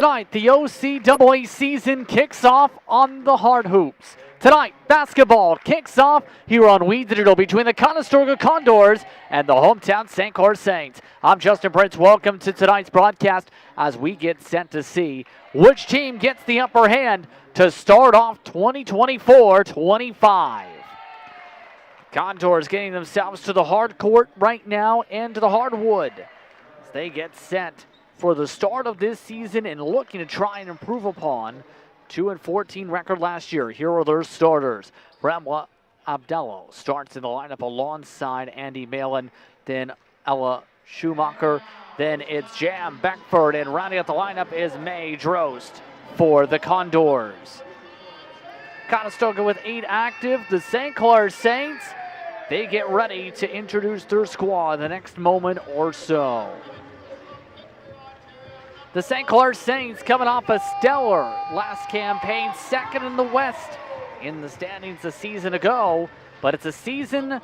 tonight, the OCAA season kicks off on the hard hoops. Tonight, basketball kicks off here on We Digital between the Conestoga Condors and the hometown St. Clair Saints. I'm Justin Prince. Welcome to tonight's broadcast as we get set to see which team gets the upper hand to start off 2024-25. Condors getting themselves to the hard court right now and to the hardwood as they get set for the start of this season and looking to try and improve upon 2-14 record last year. Here are their starters. Ramwa Abdello starts in the lineup alongside Andy Malin, then Ella Schumacher, then it's Jam Beckford, and rounding out the lineup is May Drost for the Condors. Conestoga with 8 active. The St. Clair Saints, they get ready to introduce their squad in the next moment or so. The St. Clair Saints coming off a stellar last campaign, second in the West in the standings a season ago. But it's a season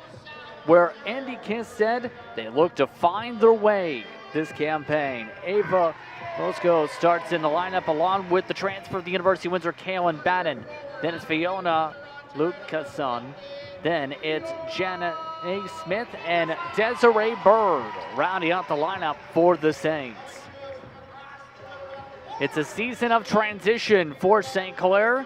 where Andy Kiss said they look to find their way this campaign. Ava Roscoe starts in the lineup along with the transfer of the University of Windsor, Kaylin Batten. Then it's Fiona Lucason. Then it's Janet A. Smith and Desiree Bird rounding out the lineup for the Saints. It's a season of transition for St. Clair.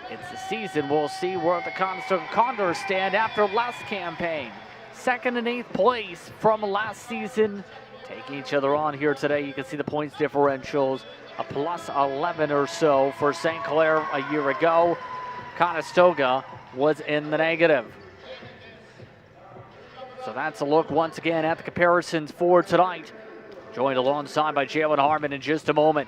It's a season we'll see where the Conestoga Condors stand after last campaign. Second and 8th place from last season. Taking each other on here today. You can see the points differentials. A plus 11 or so for St. Clair a year ago. Conestoga was in the negative. So that's a look once again at the comparisons for tonight. Joined alongside by Jalen Harmon in just a moment.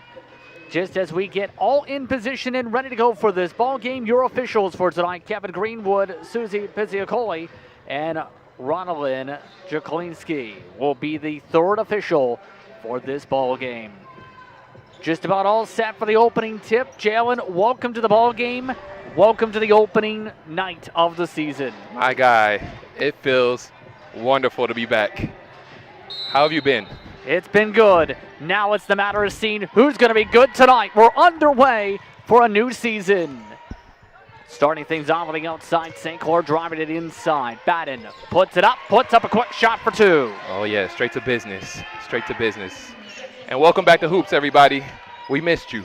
Just as we get all in position and ready to go for this ball game, your officials for tonight, Kevin Greenwood, Susie Pizziacoli, and Ronalyn Jaklinski will be the third official for this ball game. Just about all set for the opening tip. Jalen, welcome to the ball game. Welcome to the opening night of the season. My guy, it feels wonderful to be back. How have you been? It's been good. Now it's the matter of seeing who's going to be good tonight. We're underway for a new season. Starting things off on the outside, St. Clair driving it inside. Batten puts it up, puts up a quick shot for 2. Oh yeah, straight to business. Straight to business. And welcome back to Hoops, everybody. We missed you.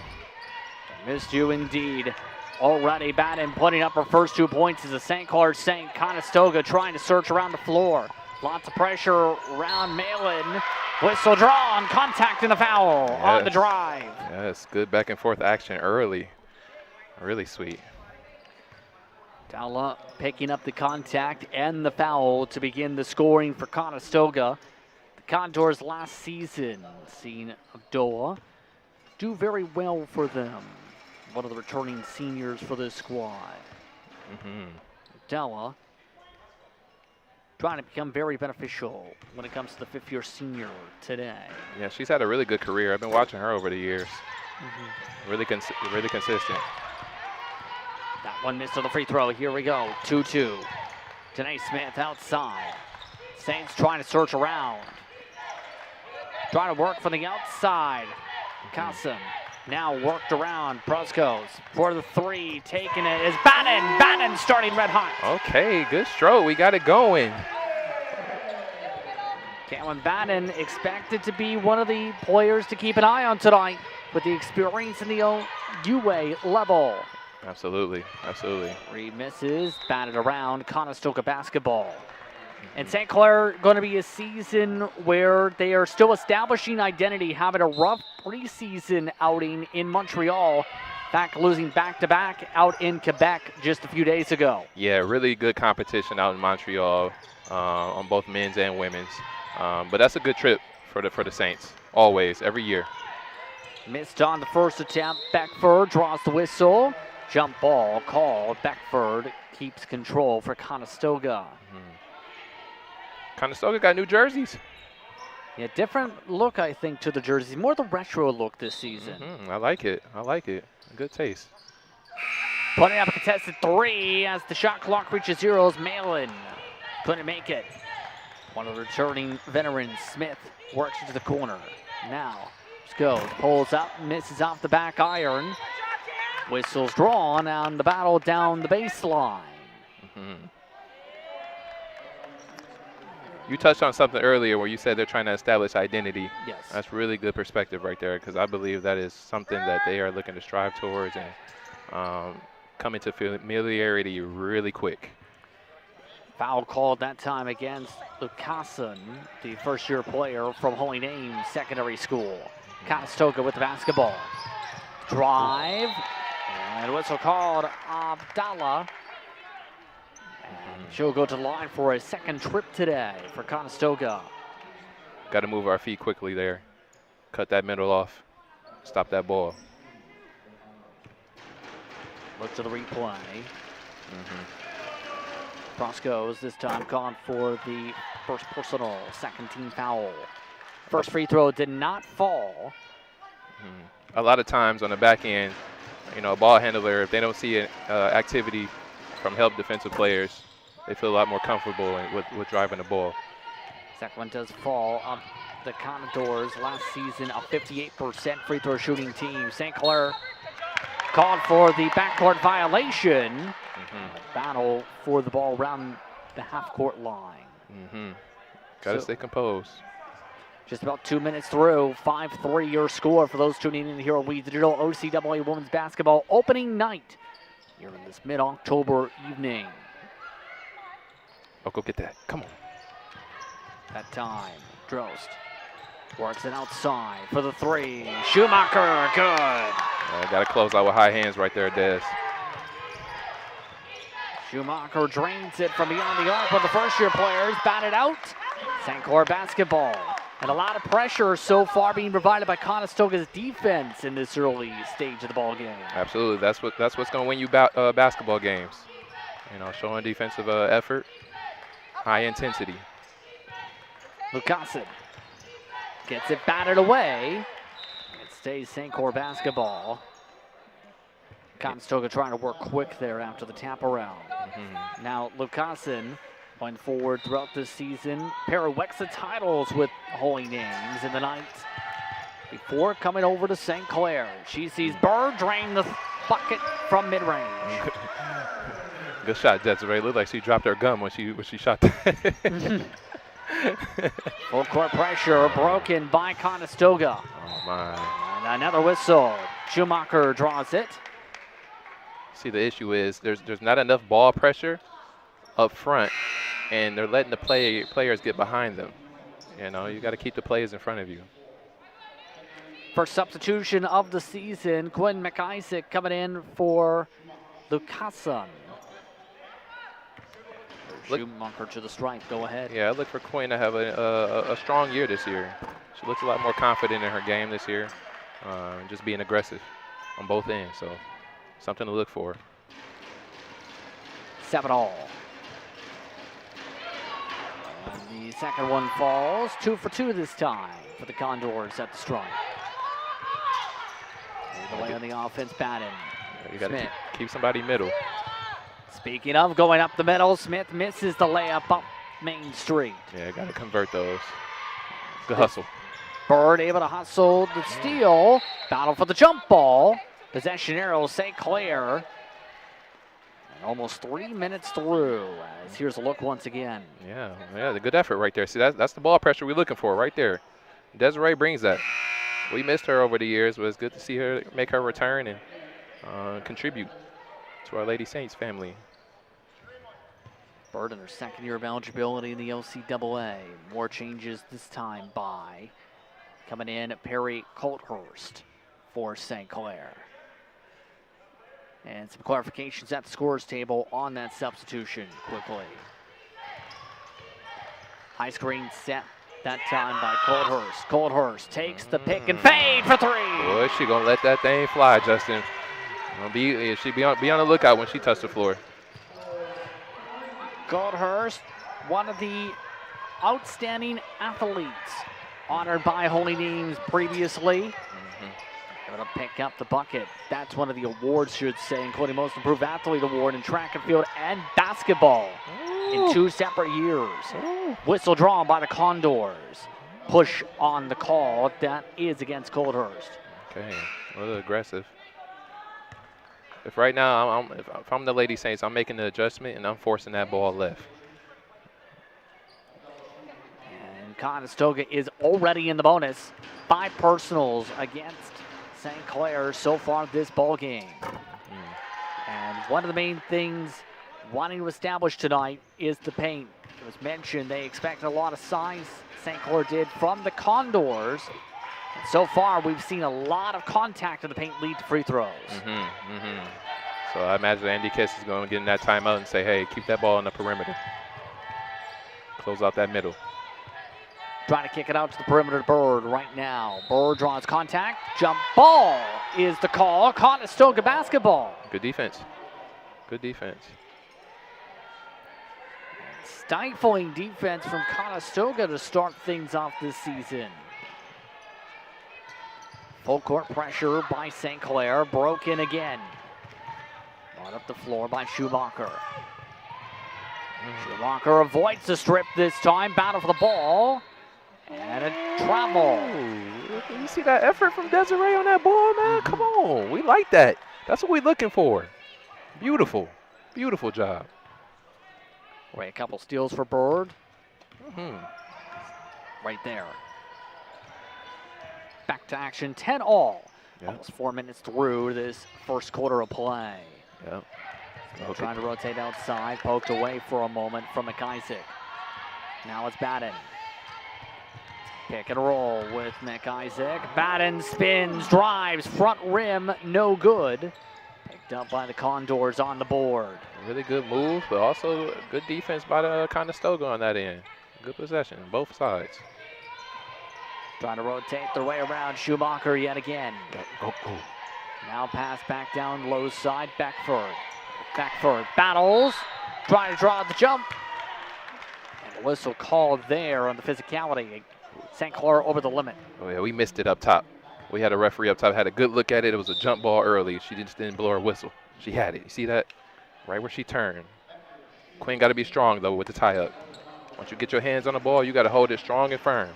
Missed you indeed. Already Batten putting up her first 2 points as a St. Clair Saint. Conestoga trying to search around the floor. Lots of pressure around Malin. Whistle drawn, contact and a foul on the drive. Yes, good back and forth action early. Really sweet. Dalla picking up the contact and the foul to begin the scoring for Conestoga. The Condors last season seen Abdullah do very well for them. One of the returning seniors for this squad. Dalla trying to become very beneficial when it comes to the 5th-year senior today. Yeah, she's had a really good career. I've been watching her over the years. Really consistent. That one missed on the free throw. Here we go, 2-2. Janae Smith outside. Saints trying to search around. Trying to work from the outside. Kasim now worked around. Proskos for the 3. Taking it is Batten. Batten starting red hot. Okay, good stroke. We got it going. Caitlin Batten expected to be one of the players to keep an eye on tonight with the experience in the UA level. Absolutely, absolutely. 3 misses, batted around Conestoga basketball. And St. Clair going to be a season where they are still establishing identity, having a rough preseason outing in Montreal. In fact, losing back-to-back out in Quebec just a few days ago. Yeah, really good competition out in Montreal on both men's and women's. But that's a good trip for the Saints, always, every year. Missed on the first attempt. Beckford draws the whistle. Jump ball called. Beckford keeps control for Conestoga. Conestoga got new jerseys. Yeah, different look, I think, to the jerseys. More the retro look this season. I like it. I like it. Good taste. Putting up a contested 3 as the shot clock reaches 0. Malin couldn't make it. One of the returning veterans, Smith, works into the corner. Now Props goes, pulls up, misses off the back iron. Whistle's drawn on the battle down the baseline. You touched on something earlier where you said they're trying to establish identity. Yes. That's really good perspective right there, because I believe that is something that they are looking to strive towards and come into familiarity really quick. Foul called that time against Lucassen, the first-year player from Holy Name Secondary School. Conestoga with the basketball. Drive, and whistle called Abdallah. And she'll go to the line for a second trip today for Conestoga. Got to move our feet quickly there. Cut that middle off. Stop that ball. Look to the replay. Cross goes, this time gone for the first personal, second team foul. First free throw did not fall. A lot of times on the back end, you know, a ball handler, if they don't see activity from help defensive players, they feel a lot more comfortable with driving the ball. Second one does fall on the Condors. Last season, a 58% free throw shooting team. St. Clair called for the backcourt violation. Battle for the ball around the half-court line. Got to stay composed. Just about 2 minutes through, 5-3 your score for those tuning in here on We Digital OCAA Women's Basketball opening night here in this mid-October evening. Oh, go get that. Come on. That time, Drost works it outside for the three. Schumacher, good. Got to close out with high hands right there, Des. Schumacher drains it from beyond the arc, but the first-year players bat it out. St. Clair basketball. And a lot of pressure so far being provided by Conestoga's defense in this early stage of the ball game. Absolutely. That's what's going to win you basketball games. You know, showing defensive effort, high intensity. Lucassen gets it batted away. It stays St. Clair basketball. Conestoga trying to work quick there after the tap around. Now Lucassen going forward throughout this season. Parawexa titles with Holy Names in the night before coming over to St. Clair. She sees Bird drain the bucket from mid-range. Good shot, Desiree. Looked like she dropped her gum when she shot that. Full court pressure broken by Conestoga. Oh my. And another whistle. Schumacher draws it. See, the issue is there's not enough ball pressure up front, and they're letting the players get behind them. You know, you got to keep the players in front of you. First substitution of the season, Quinn McIsaac coming in for Lucassen. Schumacher to the stripe, go ahead. Yeah, I look for Quinn to have a strong year this year. She looks a lot more confident in her game this year, just being aggressive on both ends, so something to look for. 7-all. And the second one falls, 2 for 2 this time for the Condors at the stripe. Away on the offense, Batten. You got to keep somebody middle. Speaking of going up the middle, Smith misses the layup up Main Street. Yeah, got to convert those. Good hustle. Bird able to hustle the steal. Battle for the jump ball. Possession arrow, St. Clair. And almost 3 minutes through. As here's a look once again. Yeah, the good effort right there. See, that's the ball pressure we're looking for right there. Desiree brings that. We missed her over the years, but it's good to see her make her return and contribute to our Lady Saints family. Bird in her second year of eligibility in the OCAA. More changes this time by coming in Perry Colthurst for St. Clair. And some clarifications at the scorers table on that substitution quickly. High screen set that time by Colthurst. Colthurst takes the pick and fade for 3. Boy, she gonna let that thing fly, Justin. She be on the lookout when she touched the floor. Colthurst, one of the outstanding athletes honored by Holy Names previously. Able to pick up the bucket. That's one of the awards, should say, including Most Improved Athlete Award in track and field and basketball in 2 separate years. Whistle drawn by the Condors. push on the call. That is against Coldhurst. Okay, a little aggressive. If right now, if I'm the Lady Saints, I'm making the adjustment and I'm forcing that ball left. And Conestoga is already in the bonus. 5 personals against St. Clair so far this ball game. And one of the main things wanting to establish tonight is the paint. It was mentioned they expect a lot of size, St. Clair did, from the Condors. And so far, we've seen a lot of contact in the paint lead to free throws. So I imagine Andy Kiss is going to get in that timeout and say, hey, keep that ball on the perimeter. Close out that middle. Trying to kick it out to the perimeter. Bird right now. Bird draws contact. Jump ball is the call. Conestoga basketball. Good defense. Good defense. Stifling defense from Conestoga to start things off this season. Full court pressure by St. Clair. Broken again. Brought up the floor by Schumacher. Schumacher avoids the strip this time. Battle for the ball. And a travel. You see that effort from Desiree on that ball, man? Come on. We like that. That's what we're looking for. Beautiful. Beautiful job. Wait, a couple steals for Bird. Right there. Back to action, 10 all. Almost 4 minutes through this first quarter of play. Trying to rotate outside, poked away for a moment from McIsaac. Now it's Batten. Pick and roll with McIsaac. Batten spins, drives, front rim, no good. Picked up by the Condors on the board. Really good move, but also good defense by the Conestoga on that end. Good possession, both sides. Trying to rotate their way around. Schumacher yet again. Oh. Now pass back down low side. Beckford. Beckford battles. Trying to draw the jump. And the whistle called there on the physicality. St. Clair over the limit. Oh, yeah, we missed it up top. We had a referee up top, had a good look at it. It was a jump ball early. She just didn't blow her whistle. She had it. You see that? Right where she turned. Quinn got to be strong, though, with the tie-up. Once you get your hands on the ball, you got to hold it strong and firm.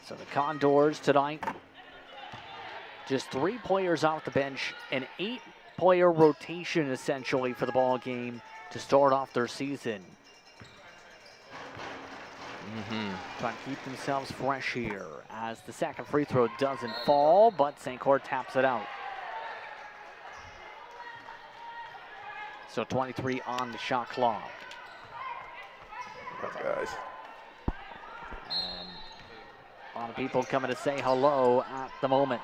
So the Condors tonight, just 3 players off the bench, an 8-player rotation essentially for the ball game to start off their season. Trying to keep themselves fresh here as the second free throw doesn't fall, but St. Clair taps it out. So 23 on the shot clock. Guys. And a lot of people coming to say hello at the moment.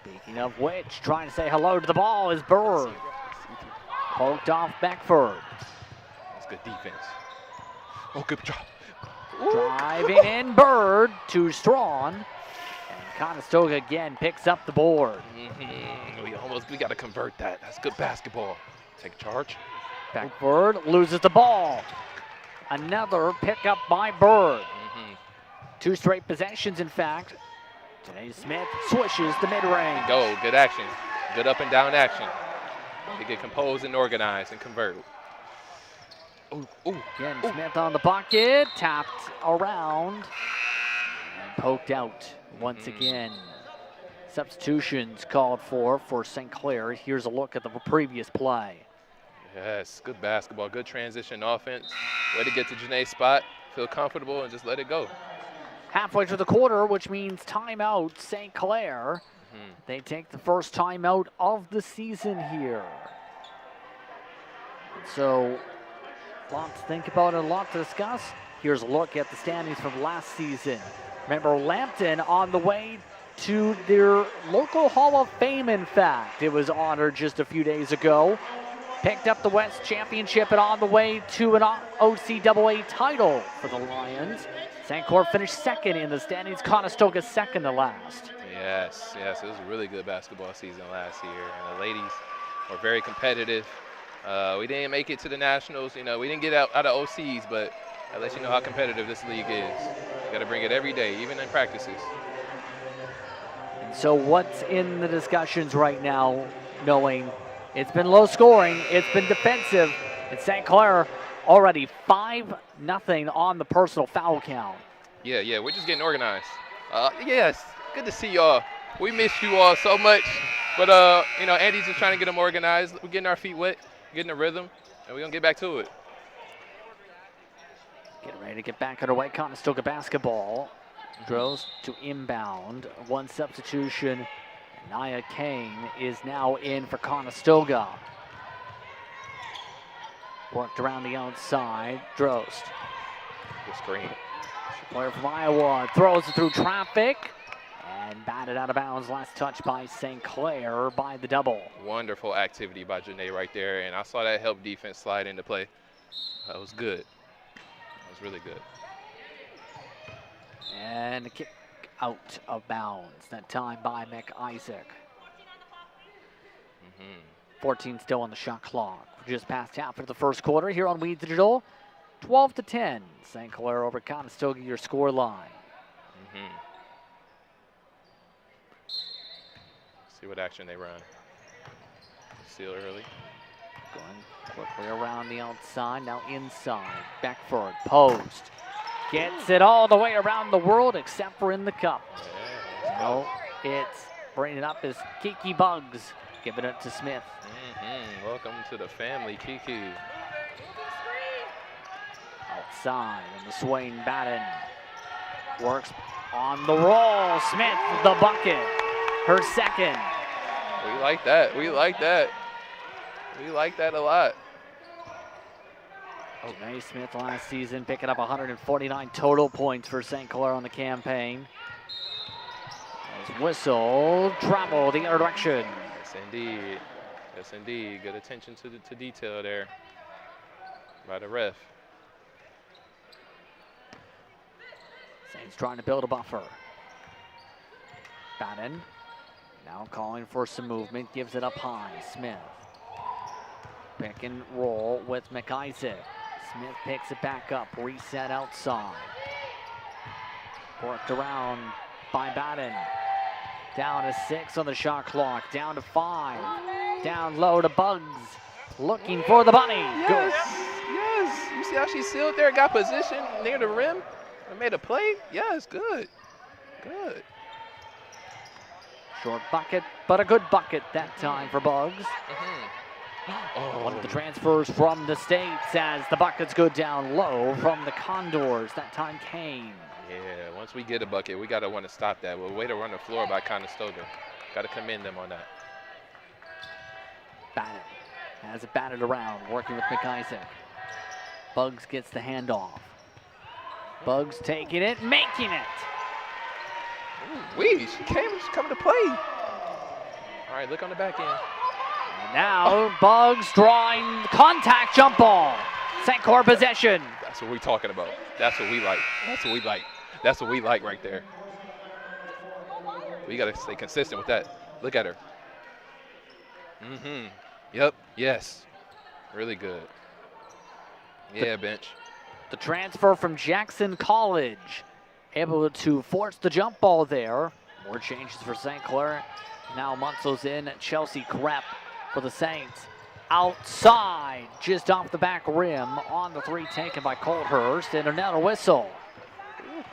Speaking of which, trying to say hello to the ball is Bird. Poked off Beckford. That's good defense. Oh, good job. Driving in Bird to Strawn. And Conestoga again picks up the board. We got to convert that. That's good basketball. Take charge. Beckford loses the ball. Another pickup by Bird. 2 straight possessions, in fact. Janae Smith swishes the mid-range. Go. Good action. Good up and down action. They get composed and organized and convert. Again, Smith on the bucket, tapped around, and poked out once again. Substitutions called for St. Clair. Here's a look at the previous play. Yes, good basketball, good transition offense. Way to get to Janae's spot, feel comfortable, and just let it go. Halfway through the quarter, which means timeout St. Clair. They take the first timeout of the season here. So, a lot to think about and a lot to discuss. Here's a look at the standings from last season. Remember, Lambton on the way to their local Hall of Fame, in fact. It was honored just a few days ago. Picked up the West Championship and on the way to an OCAA title for the Lions. St. Clair finished second in the standings. Conestoga second to last. Yes, it was a really good basketball season last year. And the ladies were very competitive. We didn't make it to the Nationals. We didn't get out of OCs, but that lets you know how competitive this league is. You got to bring it every day, even in practices. And so what's in the discussions right now, knowing it's been low scoring, it's been defensive, and St. Clair Already 5-0 on the personal foul count. Yeah, we're just getting organized. Yes, good to see y'all. We missed you all so much, but Andy's just trying to get them organized. We're getting our feet wet, getting a rhythm, and we're gonna get back to it. Getting ready to get back underway. Conestoga basketball. Drills to inbound. One substitution. Nia Kane is now in for Conestoga. Worked around the outside. Drost. Good screen. Player from Iowa throws it through traffic and batted out of bounds. Last touch by St. Clair by the double. Wonderful activity by Janae right there, and I saw that help defense slide into play. That was good. That was really good. And a kick out of bounds. That time by McIsaac. 14 still on the shot clock. Just past half of the first quarter here on Weed Digital. 12-10. St. Clair over Conestoga, your score line. See what action they run. Steal early. Going quickly around the outside, now inside. Beckford, post. Gets it all the way around the world except for in the cup. Yeah. No, it's bringing it up is Kiki Bugs. Giving it to Smith. Welcome to the family, Kiki. Outside, and the swing Batten works on the roll. Smith, the bucket, her second. We like that. We like that. We like that a lot. Janae Smith last season picking up 149 total points for St. Clair on the campaign. As whistle, travel the other direction. Yes, indeed. Yes, indeed. Good attention to detail there by the ref. Saints trying to build a buffer. Batten now calling for some movement, gives it up high. Smith. Pick and roll with McIsaac. Smith picks it back up, reset outside. Worked around by Batten. Down to 6 on the shot clock, down to 5. Down low to Bugs, looking for the bunny. Yes, yes. You see how she sealed there, got position near the rim and made a play? Yes, good, good. Short bucket, but a good bucket that time for Bugs. One of the Oh, transfers from the States as the buckets go down low from the Condors. That time Kane. yeah, once we get a bucket, we got to want to stop that. Well, way to run the floor by Conestoga. Got to commend them on that. Batten has it batted around, working with McIsaac. Bugs gets the handoff. Bugs taking it, making it. She's coming to play. All right, look on the back end. And now Bugs drawing contact jump ball. St. Clair possession. That's what we're talking about. That's what we like. That's what we like. That's what we like right there. We got to stay consistent with that. Look at her. Yep. Yes. Really good. Yeah, bench. The transfer from Jackson College. Able to force the jump ball there. More changes for St. Clair. Now Munsell's in. Chelsea Krepp for the Saints. Outside, just off the back rim on the three taken by Colthurst, and another whistle. And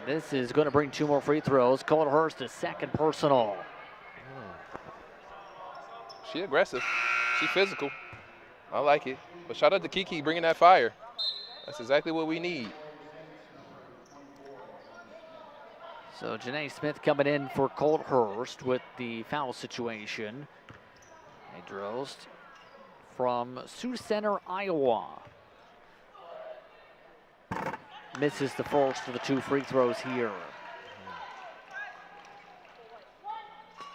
this is going to bring 2 more free throws. Colthurst is second personal. She aggressive. She physical. I like it. But shout out to Kiki bringing that fire. That's exactly what we need. So Janae Smith coming in for Colthurst with the foul situation. A Drost from Sioux Center, Iowa. Misses the first of the 2 free throws here.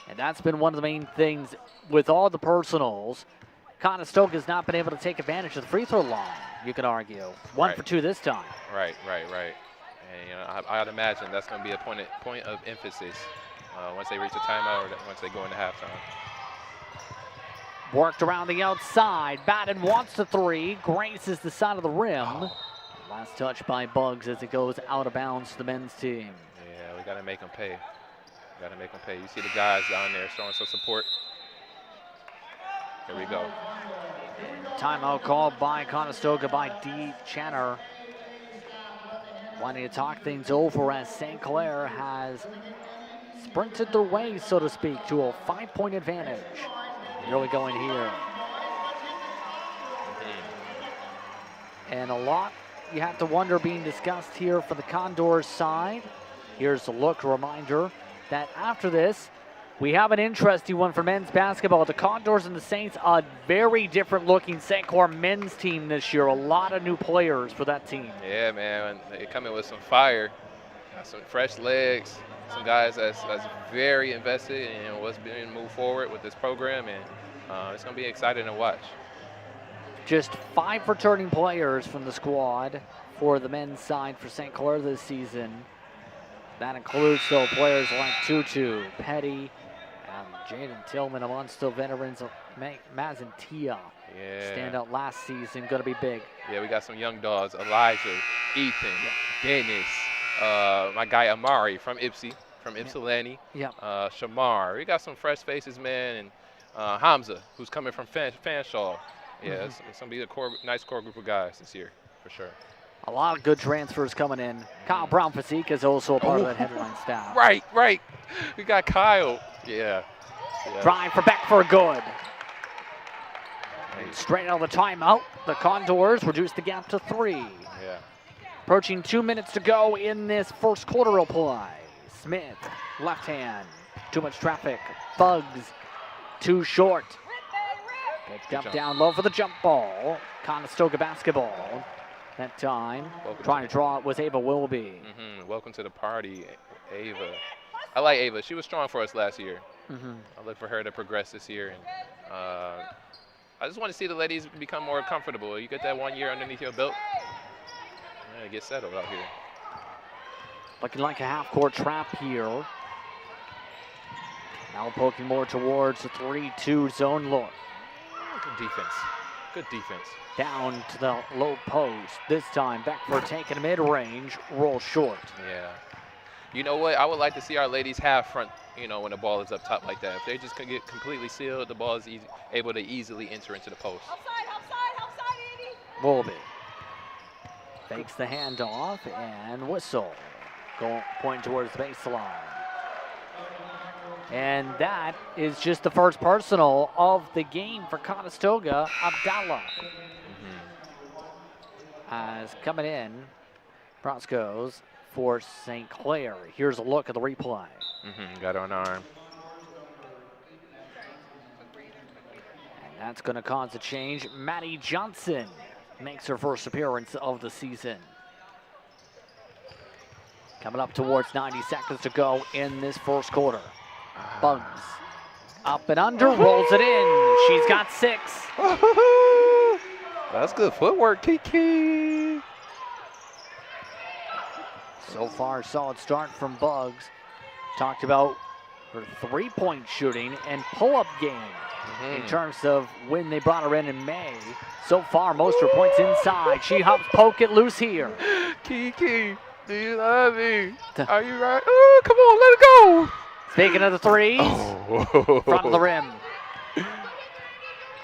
And that's been one of the main things with all the personals. Conestoga has not been able to take advantage of the free throw line, you can argue. 1 for 2 this time. Right. And I'd imagine that's going to be a point of emphasis once they reach a timeout or once they go into halftime. Worked around the outside. Batten wants the 3. Graces the side of the rim. Last touch by Bugs as it goes out of bounds to the men's team. Yeah, we got to make them pay. You see the guys down there showing some support. Here we go. Timeout called by Conestoga by D. Channer. Wanting to talk things over as St. Clair has sprinted their way, so to speak, to a 5-point advantage. Here we go in here. And a lot you have to wonder being discussed here for the Condors side. Here's a look, a reminder that after this, we have an interesting one for men's basketball. The Condors and the Saints, a very different looking St. Clair men's team this year. A lot of new players for that team. Yeah, man, they come in with some fire, some fresh legs, some guys that's very invested in what's being moved forward with this program, and it's going to be exciting to watch. Just 5 returning players from the squad for the men's side for St. Clair this season. That includes, though, players like Tutu, Petty, Jaden Tillman amongst the veterans. Mazantia stand out last season, going to be big. Yeah, we got some young dogs, Elijah, Ethan, Dennis, my guy Amari from Ypsilanti, Shamar. We got some fresh faces, man, and Hamza, who's coming from Fanshawe. Yeah, it's going to be a nice core group of guys this year, for sure. A lot of good transfers coming in. Kyle Brown-Physique is also a part of that headline staff. Right. We got Kyle. Yeah. Drive for Beckford, good. Straight out of the timeout, the Condors reduce the gap to 3. Yeah. Approaching 2 minutes to go in this first quarter of play. Smith, left hand, too much traffic. Bugs, too short. Picked up down low for the jump ball. Conestoga basketball. That time, trying to draw it was Ava Wilby. Welcome to the party, Ava. I like Ava. She was strong for us last year. I look for her to progress this year. And I just want to see the ladies become more comfortable. You get that 1 year underneath your belt, get settled out here. Looking like a half-court trap here. Now poking more towards the 3-2 zone look. Good defense. Down to the low post. This time, Beckford taking mid-range, roll short. Yeah. You know what? I would like to see our ladies half front, when the ball is up top like that. If they just can get completely sealed, the ball is able to easily enter into the post. Outside, Andy. Wilby fakes the handoff and whistle. Pointing towards the baseline. And that is just the first personal of the game for Conestoga. Abdallah as coming in, Brosco's for St. Clair. Here's a look at the replay. Got on arm. And that's going to cause a change. Maddie Johnson makes her first appearance of the season. Coming up towards 90 seconds to go in this first quarter. Bugs up and under, rolls it in. She's got 6. That's good footwork, Kiki. So far, solid start from Bugs. Talked about her 3-point shooting and pull-up game in terms of when they brought her in May. So far, most of her points inside. She helps poke it loose here. Kiki, do you love me? Are you right? Oh, come on, let it go. Speaking of the threes, front of the rim.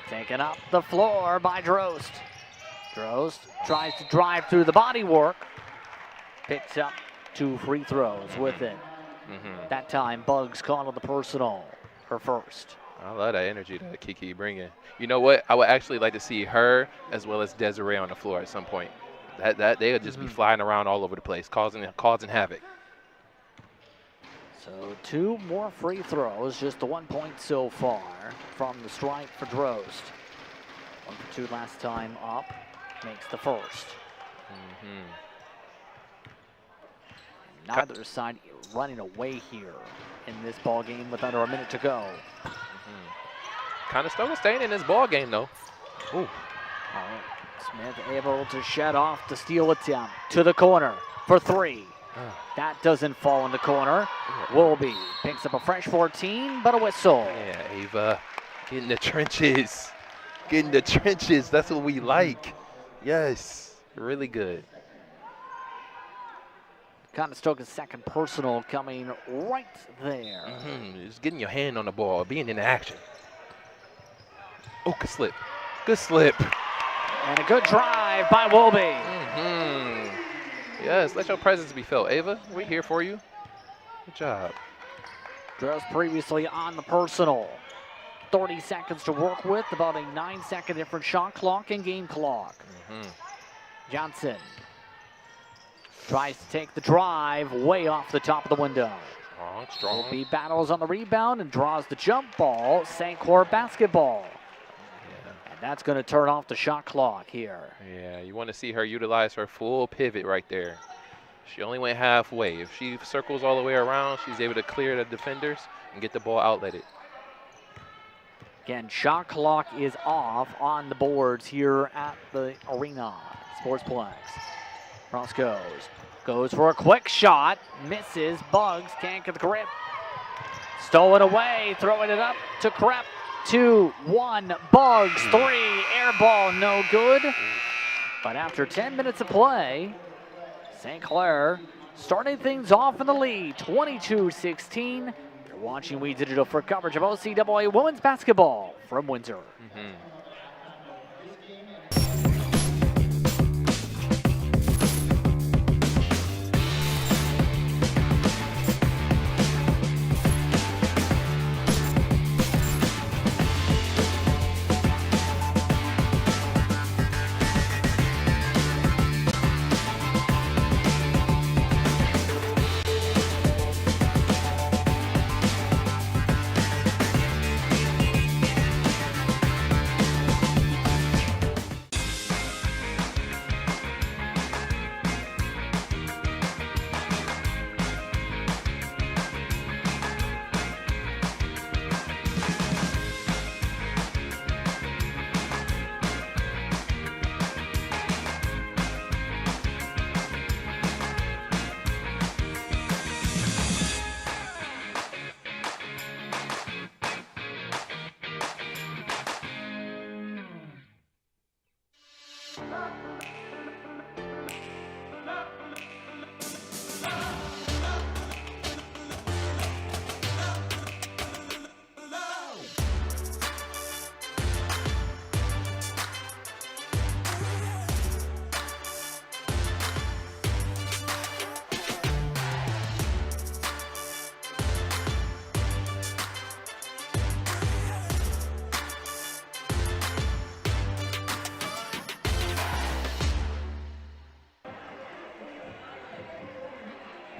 Taken up the floor by Drost. Drost tries to drive through the body work. Picks up 2 free throws with it. That time, Bugs caught on the personal, her first. I love that energy that Kiki bringing. You know what? I would actually like to see her as well as Desiree on the floor at some point. That they would just be flying around all over the place, causing havoc. So 2 more free throws, just the 1 point so far from the stripe for Drost. 1 for 2 last time up, makes the first. Neither side running away here in this ball game with under a minute to go. Conestoga staying in this ball game though. Ooh. All right. Smith able to shed off the steal attempt to the corner for 3. That doesn't fall in the corner. Wilby picks up a fresh 14, but a whistle. Yeah, Ava, get in the trenches. Get in the trenches. That's what we like. Yes, really good. Conestoga's second personal coming right there. Just getting your hand on the ball, being in action. Oh, good slip. Good slip. And a good drive by Wolby. Yes, let your presence be felt. Ava, we're here for you. Good job. Just previously on the personal. 30 seconds to work with, about a 9-second different shot clock and game clock. Johnson tries to take the drive way off the top of the window. Strong. Wolby battles on the rebound and draws the jump ball. St. Clair basketball. And that's going to turn off the shot clock here. Yeah, you want to see her utilize her full pivot right there. She only went halfway. If she circles all the way around, she's able to clear the defenders and get the ball outletted. Again, shot clock is off on the boards here at the arena. Sportsplex. Cross goes for a quick shot. Misses. Bugs can't get the grip. Stolen away. Throwing it up to Krepp. 2-1. Bugs. 3. Air ball. No good. But after 10 minutes of play, St. Clair starting things off in the lead. 22-16. You're watching We Digital for coverage of OCAA women's basketball from Windsor.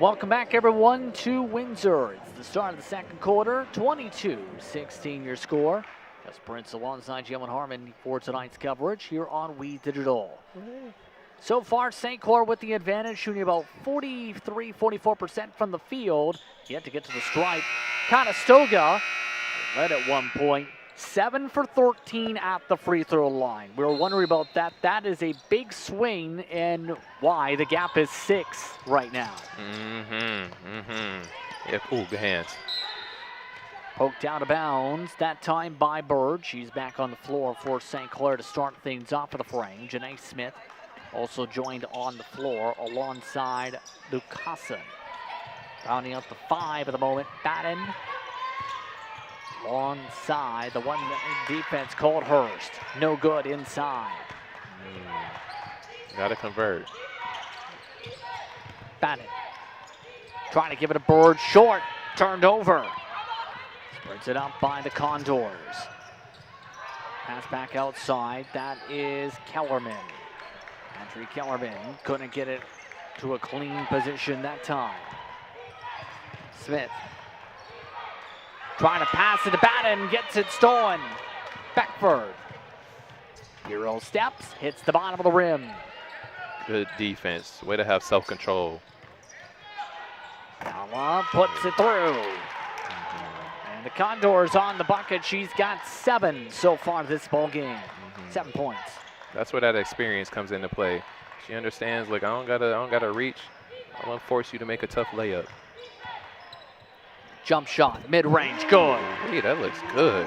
Welcome back, everyone, to Windsor. It's the start of the second quarter. 22-16 your score. Gus Prince alongside Jalen Harmon for tonight's coverage here on We Digital. So far, St. Clair with the advantage, shooting about 43-44% from the field. Yet to get to the stripe. Conestoga led at one point. 7 for 13 at the free throw line. We were wondering about that. That is a big swing, and why the gap is 6 right now. Yep. Ooh, good hands. Poked out of bounds, that time by Bird. She's back on the floor for St. Clair to start things off of the frame. Janae Smith also joined on the floor alongside Lucassen. Rounding out the 5 at the moment, Batten. Alongside the one defense called Hurst. No good inside. Gotta convert. Batten trying to give it a Bird short. Turned over. Spreads it out by the Condors. Pass back outside. That is Kellerman. Andrew Kellerman couldn't get it to a clean position that time. Smith trying to pass it to Batten, gets it stolen. Beckford. Hero steps, hits the bottom of the rim. Good defense. Way to have self-control. Nala puts it through. And the Condors on the bucket. She's got 7 so far this ball game. 7 points. That's where that experience comes into play. She understands, like, I don't gotta reach. I'm gonna force you to make a tough layup. Jump shot, mid-range, good. Hey, that looks good.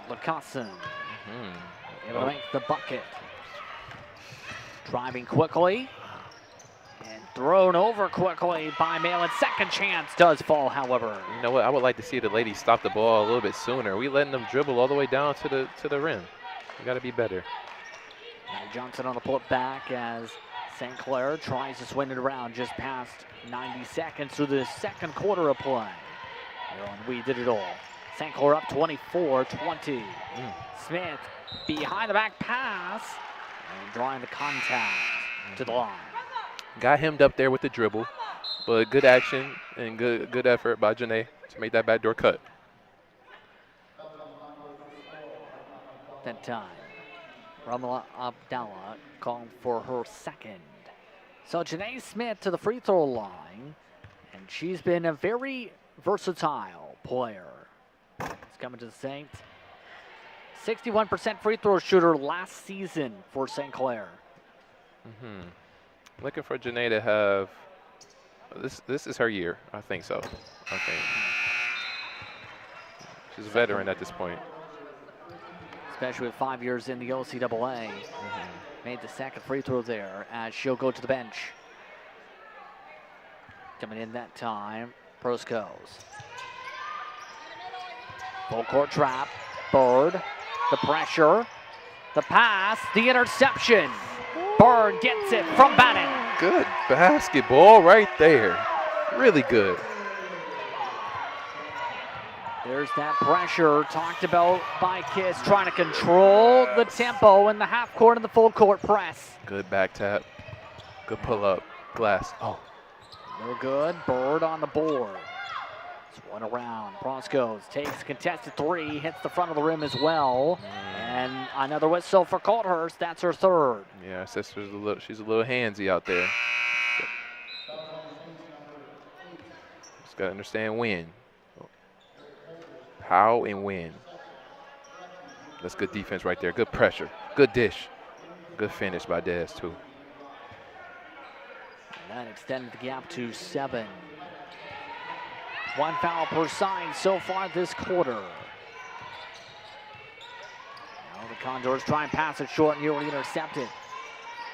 Lucassen able to make the bucket. Driving quickly and Thrown over quickly by Malin. Second chance does fall, however. You know what? I would like to see the ladies stop the ball a little bit sooner. We letting them dribble all the way down to the rim. We got to be better. Now Johnson on the put back as St. Clair tries to swing it around just past 90 seconds through the second quarter of play. And we did it all. St. Clair up 24-20. Smith behind the back pass and drawing the contact to the line. Got hemmed up there with the dribble, but good action and good effort by Janae to make that backdoor cut. That time, Ramala Abdallah calling for her second. So Janae Smith to the free throw line, and she's been a very versatile player. It's coming to the Saints. 61% free throw shooter last season for St. Clair. Looking for Janae to have this is her year. I think so. I think she's a veteran at this point. Especially with 5 years in the OCAA. Made the second free throw there as she'll go to the bench. Coming in that time, Proskos. Full court trap. Bird. The pressure. The pass. The interception. Bird gets it from Bannon. Good basketball right there. Really good. There's that pressure talked about by Kiss, trying to control the tempo in the half court and the full court press. Good back tap. Good pull up. Glass. Oh. No good. Bird on the board. It's one around. Proskos takes contested three, hits the front of the rim as well. And another whistle for Colthurst. That's her third. Yeah, our sister's she's a little handsy out there. Just gotta understand when. How and when. That's good defense right there. Good pressure. Good dish. Good finish by Dez, too. And that extended the gap to 7. One foul per side so far this quarter. Now the Condors try and pass it short and nearly intercepted.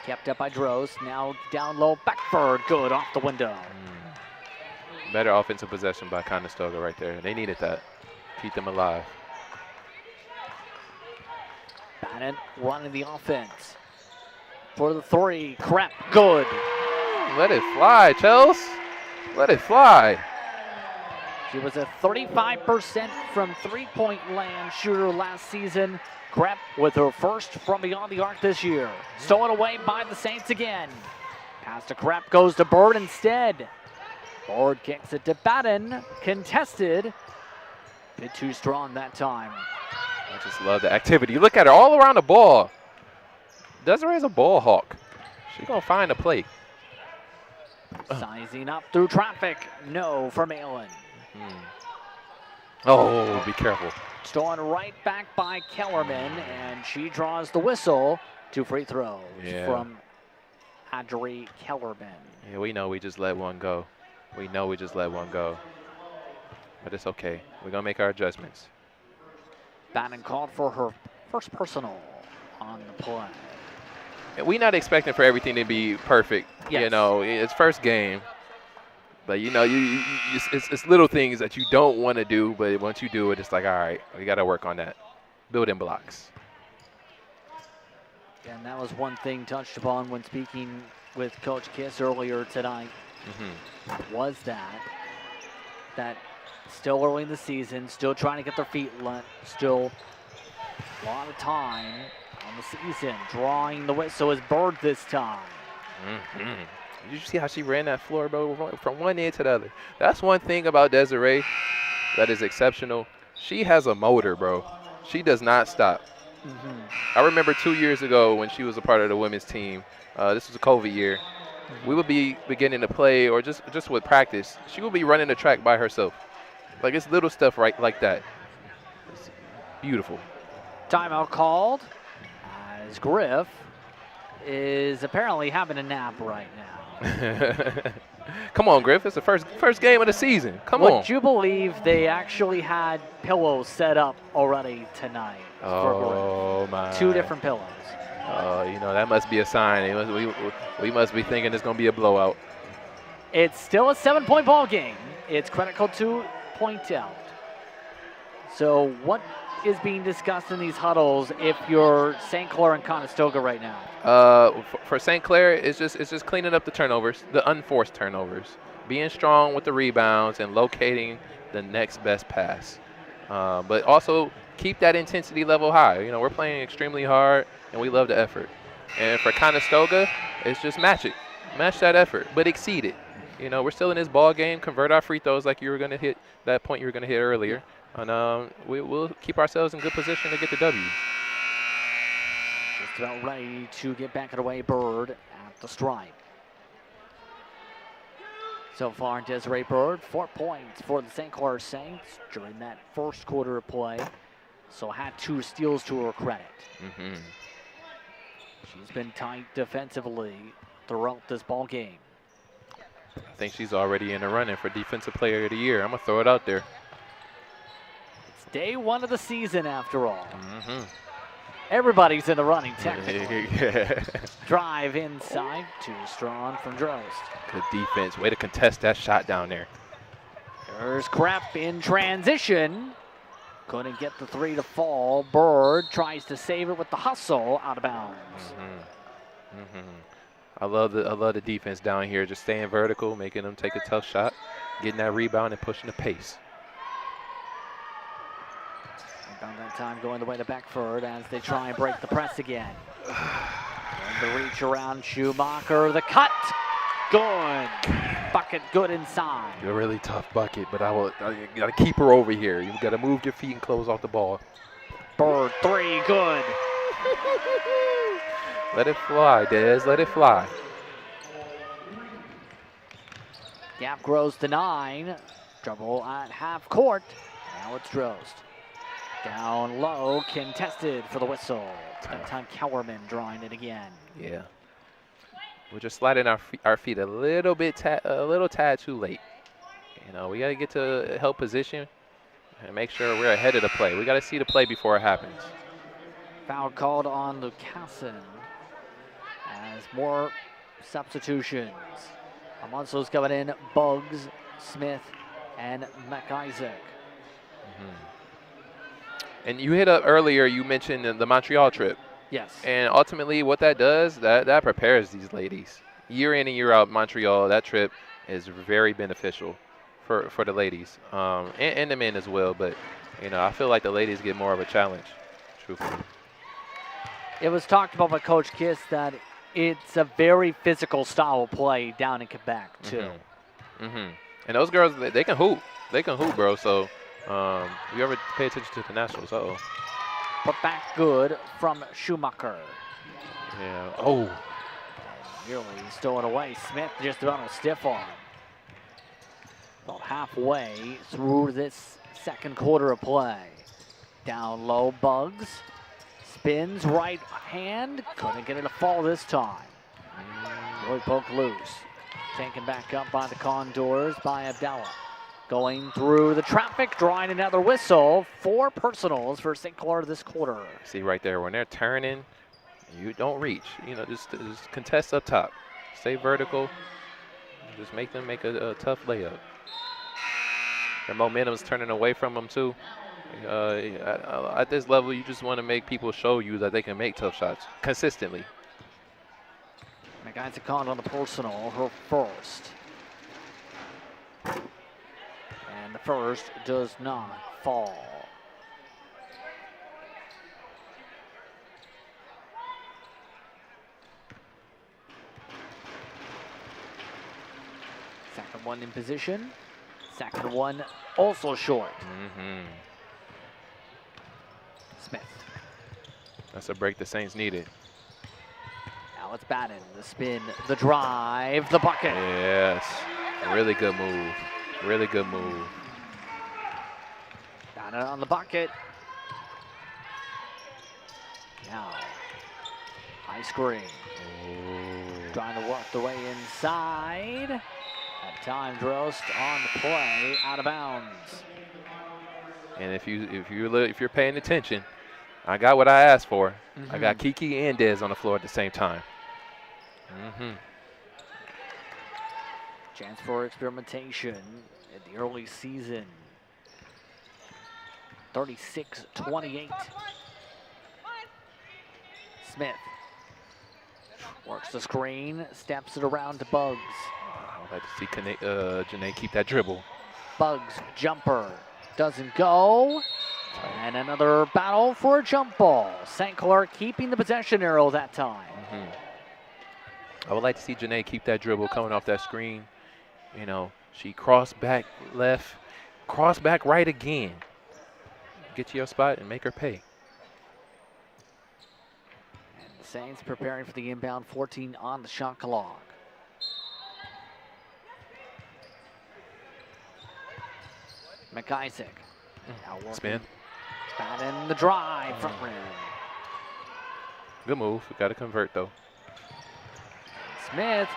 Kept up by Droz. Now down low. Beckford. Good off the window. Better offensive possession by Conestoga right there. They needed that. Keep them alive. Bannon running the offense. For the three. Crep. Good. Let it fly, Chels. Let it fly. She was a 35% from three-point land shooter last season. Crep with her first from beyond the arc this year. Stolen away by the Saints again. Pass to Crep goes to Bird instead. Bird kicks it to Bannon. Contested. Bit too strong that time. I just love the activity. Look at her all around the ball. Desiree's a ball hawk. She's going to find a play. Sizing up through traffic. No for Malin. Oh, be careful. Stolen right back by Kellerman, and she draws the whistle. 2 free throws from Adri Kellerman. Yeah, we know we just let one go. We know we just let one go. But it's okay. We're going to make our adjustments. Bannon called for her first personal on the play. And we're not expecting for everything to be perfect. Yes. You know, it's first game. But, you know, it's little things that you don't want to do, but once you do it, it's like, all right, we got to work on that. Building blocks. And that was one thing touched upon when speaking with Coach Kiss earlier tonight. Was that still early in the season, still trying to get their feet wet, still a lot of time on the season. Drawing the whistle is Bird this time. Did you see how she ran that floor, bro, from one end to the other? That's one thing about Desiree that is exceptional. She has a motor, bro. She does not stop. I remember 2 years ago when she was a part of the women's team. This was a COVID year. We would be beginning to play or just with practice. She would be running the track by herself. Like, it's little stuff right like that. It's beautiful. Timeout called as Griff is apparently having a nap right now. Come on, Griff. It's the first game of the season. Come on. Would you believe they actually had pillows set up already tonight? Oh, my. 2 different pillows. Oh, you know, that must be a sign. We must be thinking it's going to be a blowout. It's still a 7-point ball game. It's critical to point out. So what is being discussed in these huddles if you're St. Clair and Conestoga right now? For St. Clair, it's just cleaning up the turnovers, the unforced turnovers, being strong with the rebounds and locating the next best pass. But also keep that intensity level high. You know, we're playing extremely hard and we love the effort. And for Conestoga, it's just match it. Match that effort, but exceed it. You know, we're still in this ball game. Convert our free throws like you were going to hit that point you were going to hit earlier. And we'll keep ourselves in good position to get the W. Just about ready to get back away. Bird at the stripe. So far, Desiree Bird, 4 points for the St. Clair Saints during that first quarter of play. So had 2 steals to her credit. She's been tight defensively throughout this ball game. I think she's already in the running for Defensive Player of the Year. I'm going to throw it out there. It's day 1 of the season after all. Everybody's in the running technically. Drive inside, too strong from Drost. Good defense. Way to contest that shot down there. There's Krepp in transition. Couldn't get the 3 to fall. Bird tries to save it with the hustle out of bounds. I love the defense down here, just staying vertical, making them take a tough shot, getting that rebound and pushing the pace. About that time going the way to Beckford as they try and break the press again. And the reach around Schumacher, the cut, good. Bucket good inside. A really tough bucket, but you gotta keep her over here. You gotta move your feet and close off the ball. Bird, 3, good. Let it fly, Dez, let it fly. Gap grows to 9. Trouble at half court. Now it's Drost. Down low, contested for the whistle. That time Cowerman drawing it again. Yeah. We're just sliding our feet a little tad too late. You know, we got to get to help position and make sure we're ahead of the play. We got to see the play before it happens. Foul called on Lucassen as more substitutions. Alonso's coming in, Bugs, Smith, and McIsaac. And you hit up earlier, you mentioned the Montreal trip. Yes. And ultimately what that does, that prepares these ladies. Year in and year out, Montreal, that trip is very beneficial for the ladies and the men as well. But, you know, I feel like the ladies get more of a challenge, truthfully. It was talked about by Coach Kiss that it's a very physical style of play down in Quebec, too. And those girls, they can hoop. They can hoop, bro. So you ever pay attention to the Nationals? Put back good from Schumacher. Yeah. Oh. Nearly stolen away. Smith just about a stiff arm. About halfway through this second quarter of play. Down low, Bugs. Spins right hand. Couldn't get it to fall this time. Really poked loose. Taken back up by the Condors by Abdallah. Going through the traffic, drawing another whistle. 4 personals for St. Clair this quarter. See right there, when they're turning, you don't reach. You know, just contest up top. Stay vertical. Just make them make a tough layup. Their momentum's turning away from them too. At this level, you just want to make people show you that they can make tough shots consistently. McIsaac caught on the personal, her first. And the first does not fall. Second one in position. Second one also short. Smith. That's a break the Saints needed. Now it's Batten. The spin, the drive, the bucket. Yes. Really good move. Really good move. Batten on the bucket. Now, high screen. Trying to work the way inside. That time Drost on the play, out of bounds. And if you're paying attention, I got what I asked for. I got Kiki and Dez on the floor at the same time. Chance for experimentation in the early season. 36-28. Smith works the screen, steps it around to Bugs. I'd like to see Janae keep that dribble. Bugs jumper doesn't go. And another battle for a jump ball. St. Clair keeping the possession arrow that time. I would like to see Janae keep that dribble coming off that screen. You know, she cross back left, cross back right again. Get to your spot and make her pay. And the Saints preparing for the inbound, 14 on the shot clock. McIsaac. Now working. Spin. Bat in the drive, front rim. Good move. We got to convert, though. Smith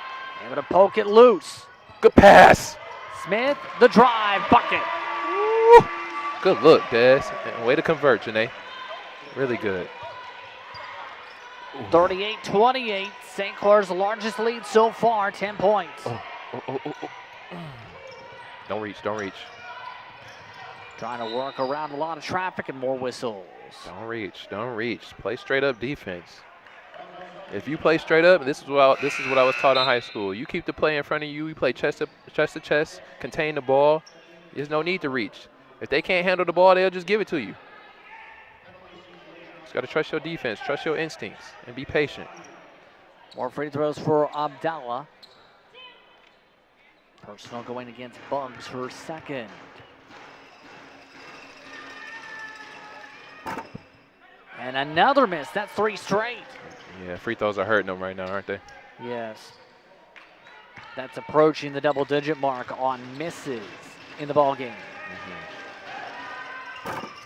able to poke it loose. Good pass. Smith, the drive, bucket. Woo. Good look, Des. And way to convert, Janae. Really good. 38-28. St. Clair's largest lead so far, 10 points. Don't reach, don't reach. Trying to work around a lot of traffic and more whistles. Don't reach, don't reach. Play straight up defense. If you play straight up, this is what I was taught in high school. You keep the play in front of you. You play chest to chest, contain the ball. There's no need to reach. If they can't handle the ball, they'll just give it to you. Just got to trust your defense, trust your instincts, and be patient. More free throws for Abdallah. Personal going against Bugs, her second. And another miss. That's 3 straight. Yeah, free throws are hurting them right now, aren't they? Yes. That's approaching the double-digit mark on misses in the ball game.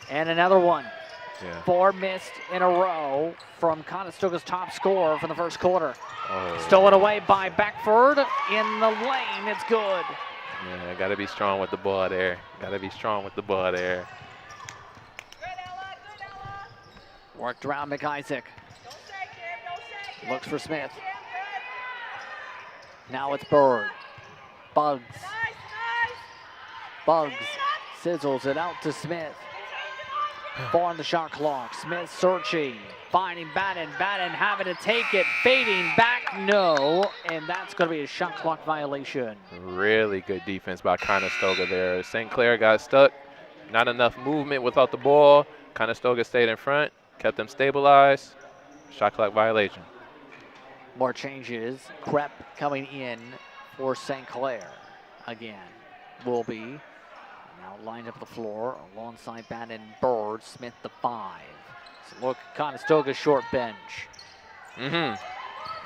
And another one. Yeah. 4 missed in a row from Conestoga's top scorer for the first quarter. Oh. Stolen away by Beckford in the lane. It's good. Yeah, got to be strong with the ball there. Got to be strong with the ball there. Worked around McIsaac. Looks for Smith. Now it's Bird. Bugs. Bugs sizzles it out to Smith. 4 on the shot clock. Smith searching, finding Batten. Batten having to take it, fading back, no. And that's going to be a shot clock violation. Really good defense by Conestoga there. St. Clair got stuck. Not enough movement without the ball. Conestoga stayed in front, kept them stabilized. Shot clock violation. More changes. Krepp coming in for St. Clair again. Will be now lined up the floor alongside Batten, Bird, Smith the 5. So look, Conestoga's short bench.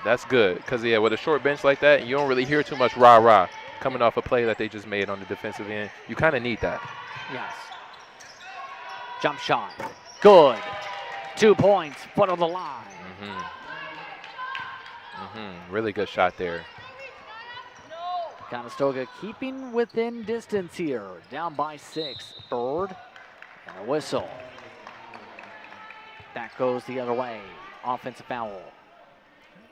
That's good because, yeah, with a short bench like that, you don't really hear too much rah-rah coming off a play that they just made on the defensive end. You kind of need that. Yes. Jump shot. Good. 2 points, foot on the line. Really good shot there. Conestoga keeping within distance here. Down by 6. Bird and a whistle. That goes the other way. Offensive foul.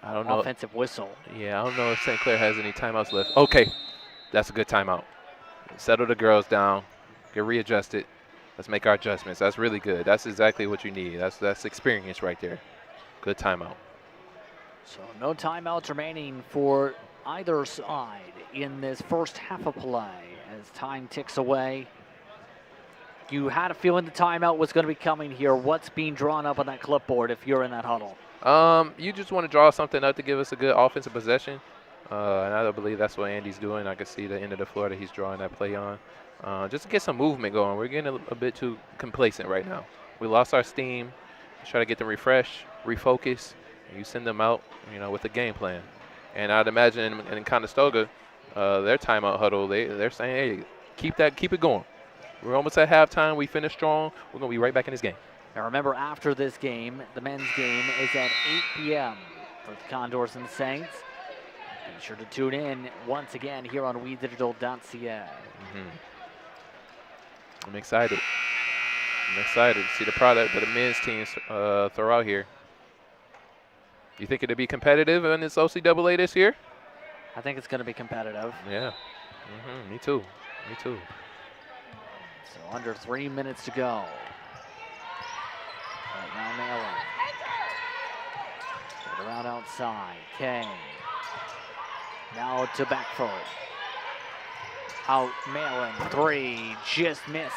I don't know. Offensive whistle. Yeah, I don't know if St. Clair has any timeouts left. Okay, that's a good timeout. Settle the girls down. Get readjusted. Let's make our adjustments. That's really good. That's exactly what you need. That's experience right there. Good timeout. So no timeouts remaining for either side in this first half of play as time ticks away. You had a feeling the timeout was going to be coming here. What's being drawn up on that clipboard if you're in that huddle? You just want to draw something up to give us a good offensive possession. And I believe that's what Andy's doing. I can see the end of the floor that he's drawing that play on. Just to get some movement going. We're getting a bit too complacent right now. We lost our steam. Try to get them refreshed, refocus, and you send them out, with a game plan. And I'd imagine in Conestoga, their timeout huddle, they're saying, hey, keep it going. We're almost at halftime. We finished strong. We're going to be right back in this game. Now remember, after this game, the men's game is at 8 p.m. for the Condors and Saints. Be sure to tune in once again here on WeDigital.ca. I'm excited. to see the product that the men's teams throw out here. You think it'll be competitive in this OCAA this year? I think it's going to be competitive. Yeah. Me too. Me too. So under 3 minutes to go. Right now, Malin. Get around outside. Kane. Now to Beckford. Out Malin. 3. Just missed.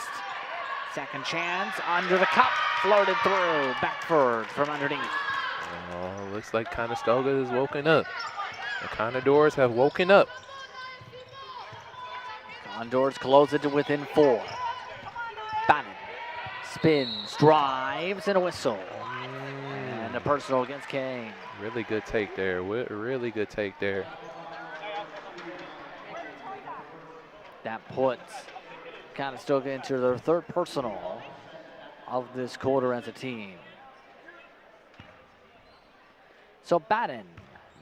Second chance. Under the cup. Floated through. Beckford from underneath. Oh, looks like Conestoga is woken up. The Condors have woken up. Condors close it to within 4. Bannon spins, drives, and a whistle. And a personal against Kane. Really good take there. Really good take there. That puts Conestoga into their 3rd personal of this quarter as a team. So Bannon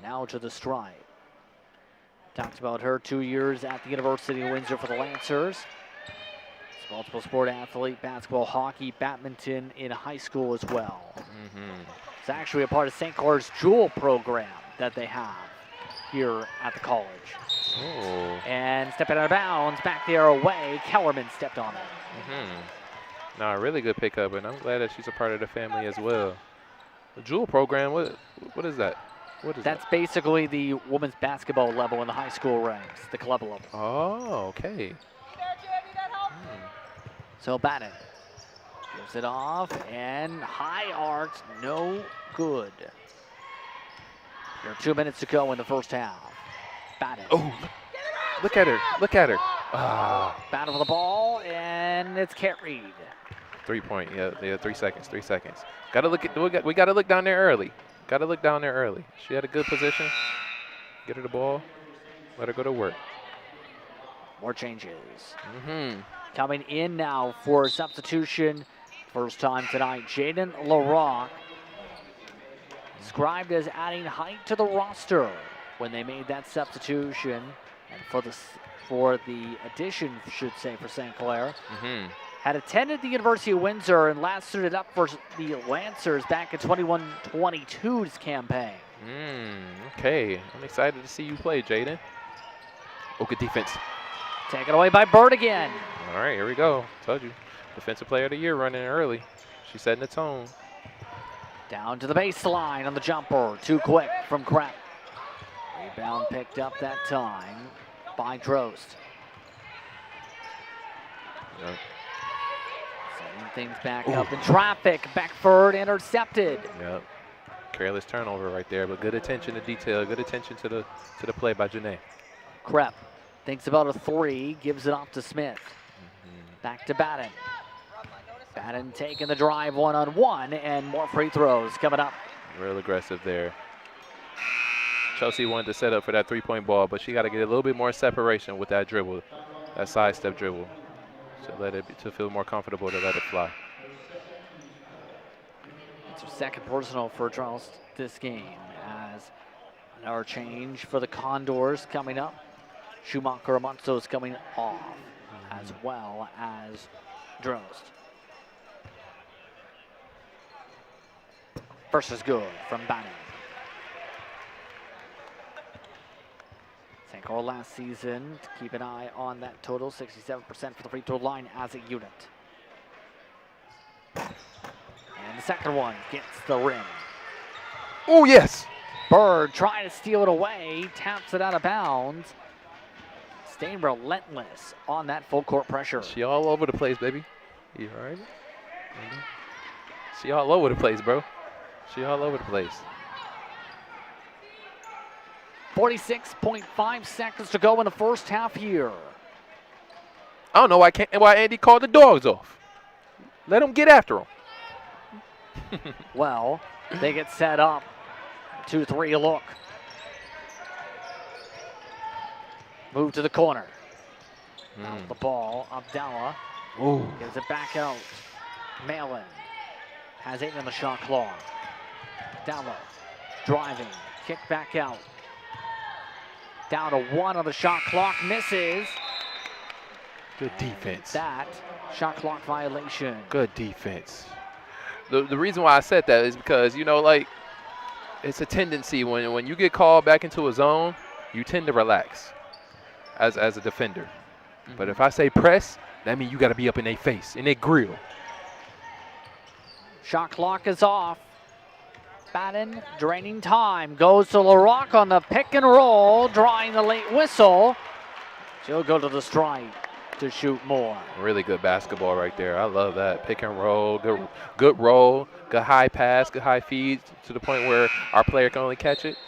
now to the stripe. Talked about her 2 years at the University of Windsor for the Lancers. She's a multiple sport athlete, basketball, hockey, badminton in high school as well. It's actually a part of St. Clair's Jewel program that they have here at the college. Oh. And stepping out of bounds, back there away, Kellerman stepped on it. No, a really good pickup, and I'm glad that she's a part of the family as well. The Jewel program, what is that? What is That's basically the women's basketball level in the high school ranks, the club level. Oh, okay. So Bannon gives it off, and high arc, no good. There are 2 minutes to go in the first half. Bannon. Oh, look at her. Look at her. Ah. Battle for the ball, and it's carried. 3 point. Yeah. 3 seconds. 3 seconds. Got to look at. We got to look down there early. Got to look down there early. She had a good position. Get her the ball. Let her go to work. More changes. Coming in now for substitution. First time tonight, Jaden LaRock. Described as adding height to the roster when they made that substitution. And for the addition, should say, for St. Clair. Had attended the University of Windsor and last suited up for the Lancers back in 21-22's campaign. Okay. I'm excited to see you play, Jaden. Oh, good defense. Taken away by Bird again. All right, here we go. Told you. Defensive player of the year running early. She's setting the tone. Down to the baseline on the jumper. Too quick from Krepp. Rebound picked up that time by Drost. Yep. Setting things back up in traffic. Beckford intercepted. Yep. Careless turnover right there, but good attention to detail. Good attention to the play by Janae. Krepp thinks about a 3, gives it off to Smith. Back to Bannon. Bannon taking the drive one-on-one, and more free throws coming up. Real aggressive there. Chelsea wanted to set up for that 3-point ball, but she got to get a little bit more separation with that dribble, that sidestep dribble, to feel more comfortable to let it fly. It's her 2nd personal for Charles this game, as another change for the Condors coming up. Schumacher Amonso is coming off, as well as Drost. First is good from Bannon. St. Clair last season, to keep an eye on that total, 67% for the free throw line as a unit. And the second one gets the rim. Oh, yes. Bird trying to steal it away, taps it out of bounds. Staying relentless on that full court pressure. She all over the place, baby. You all right? She all over the place, bro. She all over the place. 46.5 seconds to go in the first half here. I don't know why Andy called the dogs off. Let him get after him. Well, they get set up. 2-3 look. Move to the corner. Out the ball, Abdallah. Gives it back out. Malin has 8 on the shot clock. Abdallah driving, kick back out. Down to 1 on the shot clock, misses. Good defense. That shot clock violation. Good defense. The reason why I said that is because, you know, like, it's a tendency when you get called back into a zone, you tend to relax as a defender. But if I say press, that means you got to be up in their face, in their grill. Shot clock is off. Batten draining time. Goes to LaRock on the pick and roll, drawing the late whistle. She'll go to the strike to shoot more. Really good basketball right there. I love that. Pick and roll, good roll, good high pass, good high feed to the point where our player can only catch it,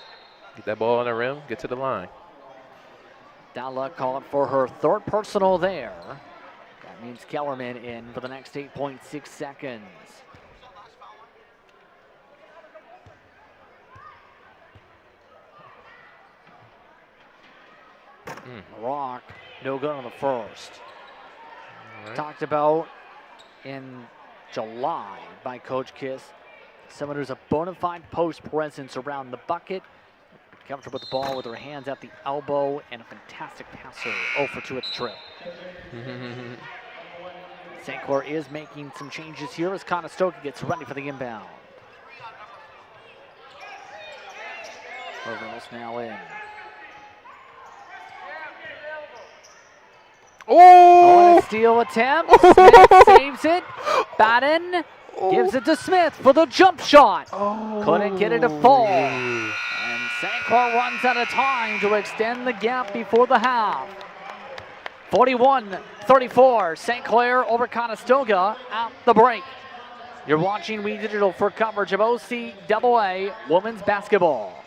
get that ball on the rim, get to the line. Dalla calling for her third personal there. That means Kellerman in for the next 8.6 seconds. Rock, no good on the first. Right. Talked about in July by Coach Kiss. Someone who's a bona fide post presence around the bucket. Comfortable with the ball with her hands at the elbow and a fantastic passer. 0 for 2 at the trip. St. Clair is making some changes here as Conestoga gets ready for the inbound. Reverse now in. Oh! A steal attempt. Smith saves it. Batten gives it to Smith for the jump shot. Couldn't get it to fall. And St. Clair runs out of time to extend the gap before the half. 41-34, St. Clair over Conestoga at the break. You're watching We Digital for coverage of OCAA women's basketball.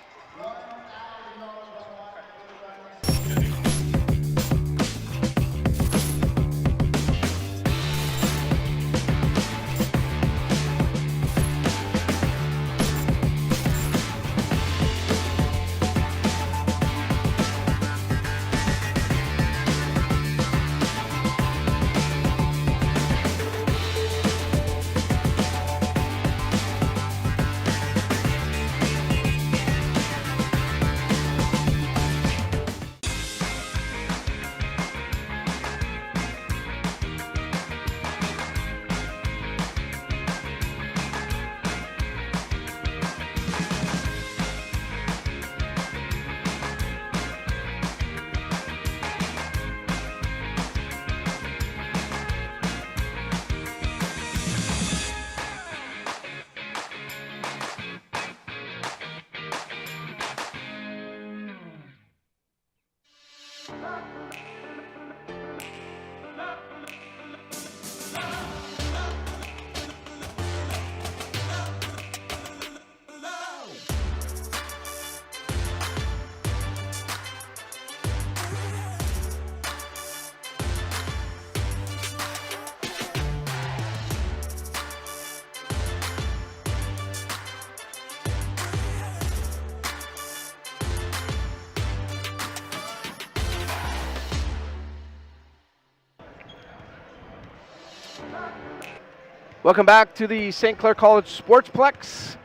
Welcome back to the St. Clair College Sportsplex.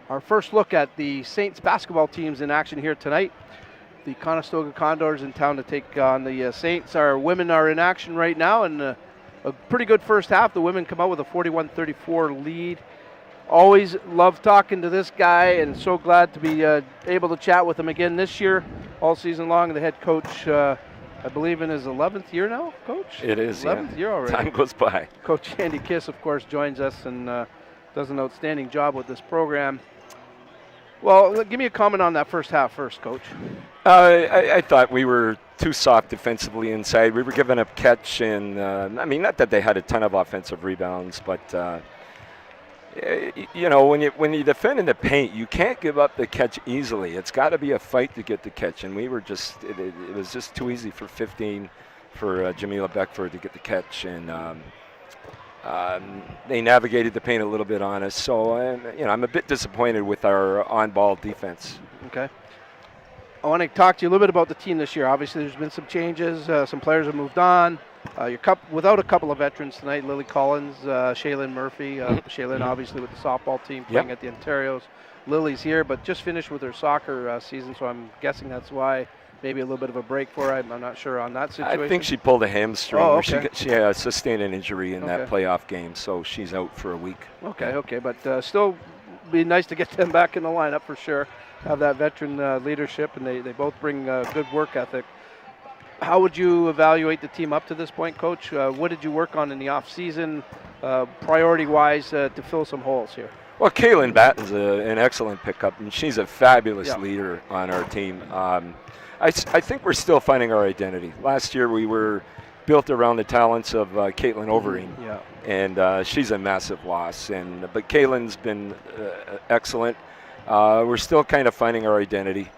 Our first look at the Saints basketball teams in action here tonight. The Conestoga Condors in town to take on the Saints. Our women are in action right now, and a pretty good first half. The women come out with a 41-34 lead. Always love talking to this guy, and so glad to be able to chat with him again this year, all season long. The head coach, I believe in his 11th year now, Coach? It is, 11th year already. Time goes by. Coach Andy Kiss, of course, joins us and does an outstanding job with this program. Well, give me a comment on that first half first, Coach. I thought we were too soft defensively inside. We were giving up catch, and I mean, not that they had a ton of offensive rebounds, but you know, when you defend in the paint, you can't give up the catch easily. It's got to be a fight to get the catch, and we were just it was just too easy for 15 for Jamila Beckford to get the catch, and they navigated the paint a little bit on us. So you know, I'm a bit disappointed with our on-ball defense. Okay. I want to talk to you a little bit about the team this year. Obviously, there's been some changes. Some players have moved on. Without a couple of veterans tonight, Lily Collins, Shaylin Murphy. Shaylin, obviously, with the softball team playing at the Ontarios. Lily's here, but just finished with her soccer season, so I'm guessing that's why maybe a little bit of a break for her. I'm not sure on that situation. I think she pulled a hamstring. Oh, okay. She sustained an injury in that playoff game, so she's out for a week. Okay, but still be nice to get them back in the lineup for sure. have that veteran leadership, and they both bring good work ethic. How would you evaluate the team up to this point, Coach? What did you work on in the off season, priority-wise, to fill some holes here? Well, Kaylin Batten's an excellent pickup, and she's a fabulous leader on our team. I think we're still finding our identity. Last year we were built around the talents of Caitlin Overeem, and she's a massive loss. But Kaylin's been excellent. We're still kind of finding our identity.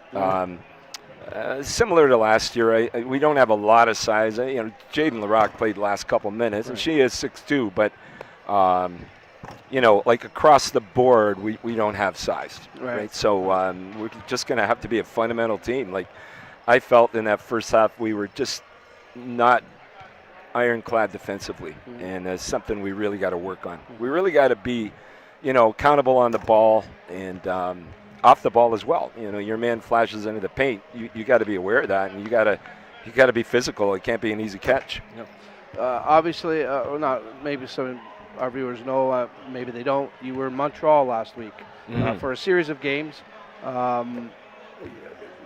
Similar to last year, we don't have a lot of size. Jaden LaRock played the last couple minutes, and she is 6'2", but like across the board, we don't have size, right? So we're just going to have to be a fundamental team. Like I felt in that first half, we were just not ironclad defensively, and that's something we really got to work on. We really got to be, accountable on the ball and off the ball as well. Your man flashes into the paint. You got to be aware of that, and you got to be physical. It can't be an easy catch. Obviously, not maybe some of our viewers know, maybe they don't. You were in Montreal last week for a series of games.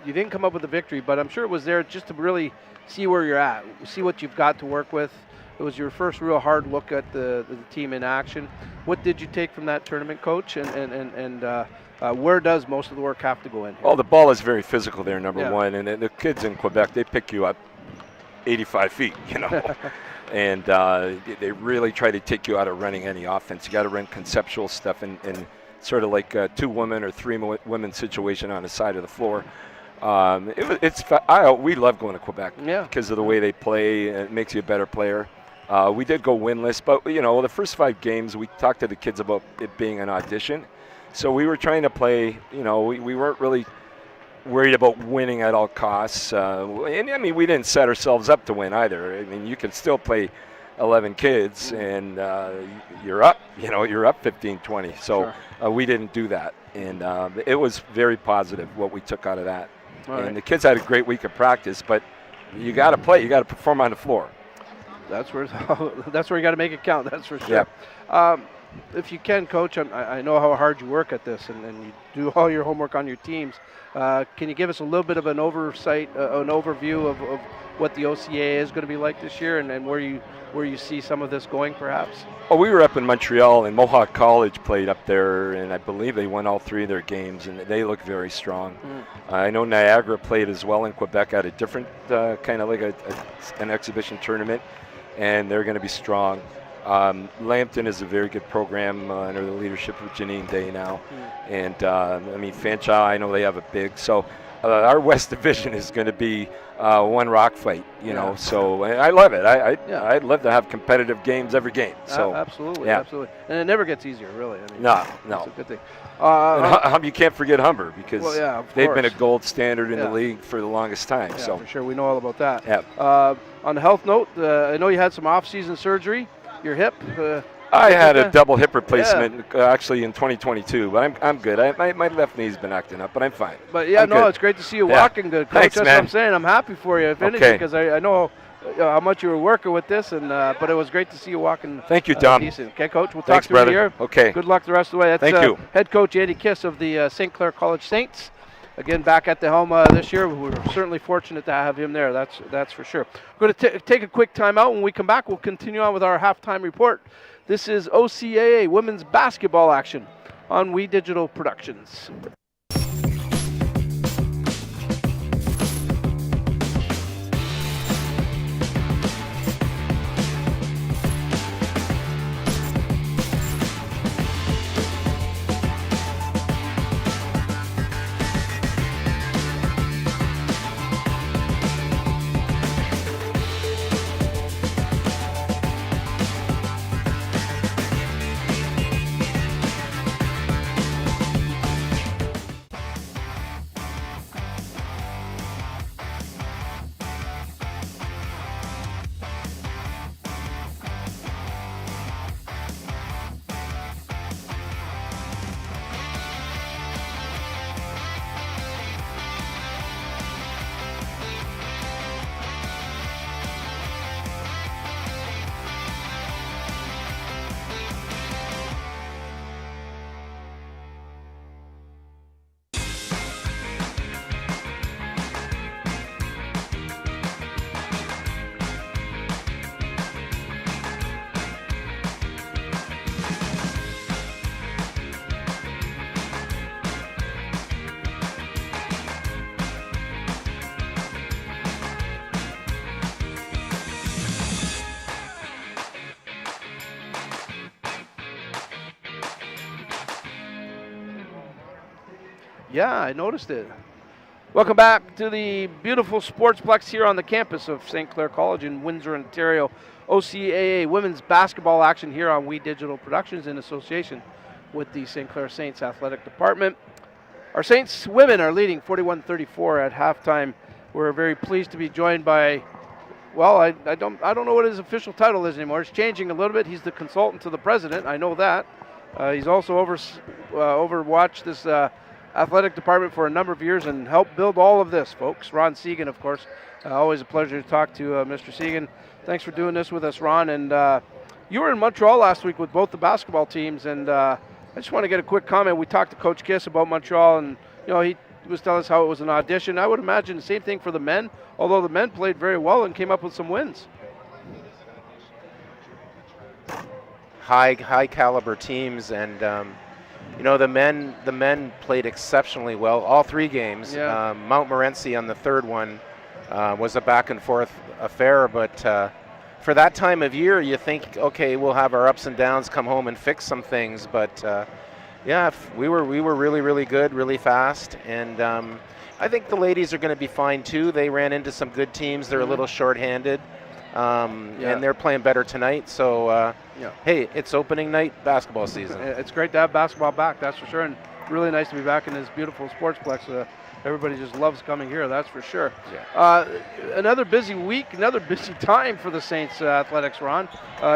You didn't come up with a victory, but I'm sure it was there just to really see where you're at, see what you've got to work with. It was your first real hard look at the team in action. What did you take from that tournament, Coach? And where does most of the work have to go in here? Well, the ball is very physical there, number one. And the kids in Quebec, they pick you up 85 feet, and they really try to take you out of running any offense. You got to run conceptual stuff and sort of like a 2 women or 3 women situation on the side of the floor. We love going to Quebec because of the way they play. It makes you a better player. We did go winless, but the first 5 games we talked to the kids about it being an audition. So we were trying to play. We weren't really worried about winning at all costs. We didn't set ourselves up to win either. You can still play 11 kids and you're up. You're up 15-20. So we didn't do that, and it was very positive what we took out of that. The kids had a great week of practice, but you got to play. You got to perform on the floor. That's where you got to make it count. That's for sure. Yeah. If you can, Coach, I know how hard you work at this, and you do all your homework on your teams. Can you give us a little bit of an oversight, an overview of what the OCAA is going to be like this year, and where you see some of this going, perhaps? Well, we were up in Montreal, and Mohawk College played up there, and I believe they won all 3 of their games, and they look very strong. I know Niagara played as well in Quebec at a different kind of like an exhibition tournament, and they're going to be strong. Lambton is a very good program under the leadership of Janine Day now. And, Fanshawe, I know they have a big. So our West Division is going to be one rock fight, So I love it. I'd love to have competitive games every game. So absolutely. And it never gets easier, really. No. It's a good thing. You can't forget Humber because they've been a gold standard in the league for the longest time. Yeah, so for sure. We know all about that. Yeah. On the health note, I know you had some off-season surgery. Your hip? I had a double hip replacement actually in 2022, but I'm good. My left knee's been acting up, but I'm fine. But it's great to see you walking good, Coach. Thanks, That's man. what I'm saying. I'm happy for you, if anything, because I know how much you were working with this, and but it was great to see you walking. Thank you, Tom. Decent. Okay, Coach. We'll Thanks, talk through brother. the year. Okay. Good luck the rest of the way. That's Thank you. Head Coach Andy Kiss of the St. Clair College Saints. Again, back at the helm this year. We're certainly fortunate to have him there. That's for sure. We're going to take a quick timeout. When we come back, we'll continue on with our halftime report. This is OCAA women's basketball action on We Digital Productions. Yeah, I noticed it. Welcome back to the beautiful Sportsplex here on the campus of St. Clair College in Windsor, Ontario. OCAA women's basketball action here on We Digital Productions in association with the St. Clair Saints Athletic Department. Our Saints women are leading 41-34 at halftime. We're very pleased to be joined by, well, I don't know what his official title is anymore. It's changing a little bit. He's the consultant to the president. I know that. He's also overwatched this athletic department for a number of years and helped build all of this, folks. Ron Segan, of course. Always a pleasure to talk to Mr. Segan. Thanks for doing this with us, Ron. And you were in Montreal last week with both the basketball teams, and I just want to get a quick comment. We talked to Coach Kiss about Montreal, and he was telling us how it was an audition. I would imagine the same thing for the men, although the men played very well and came up with some wins. High caliber teams, and the men played exceptionally well all 3 games. Yeah. Montmorency on the 3rd one was a back and forth affair, but for that time of year you think, okay, we'll have our ups and downs, come home and fix some things, but yeah, we were really, really good, really fast, and I think the ladies are going to be fine too. They ran into some good teams. They're a little short-handed, and they're playing better tonight, so hey, it's opening night basketball season. It's great to have basketball back, that's for sure, and really nice to be back in this beautiful Sportsplex. Everybody just loves coming here, that's for sure. Yeah. Another busy week, another busy time for the Saints athletics, Ron.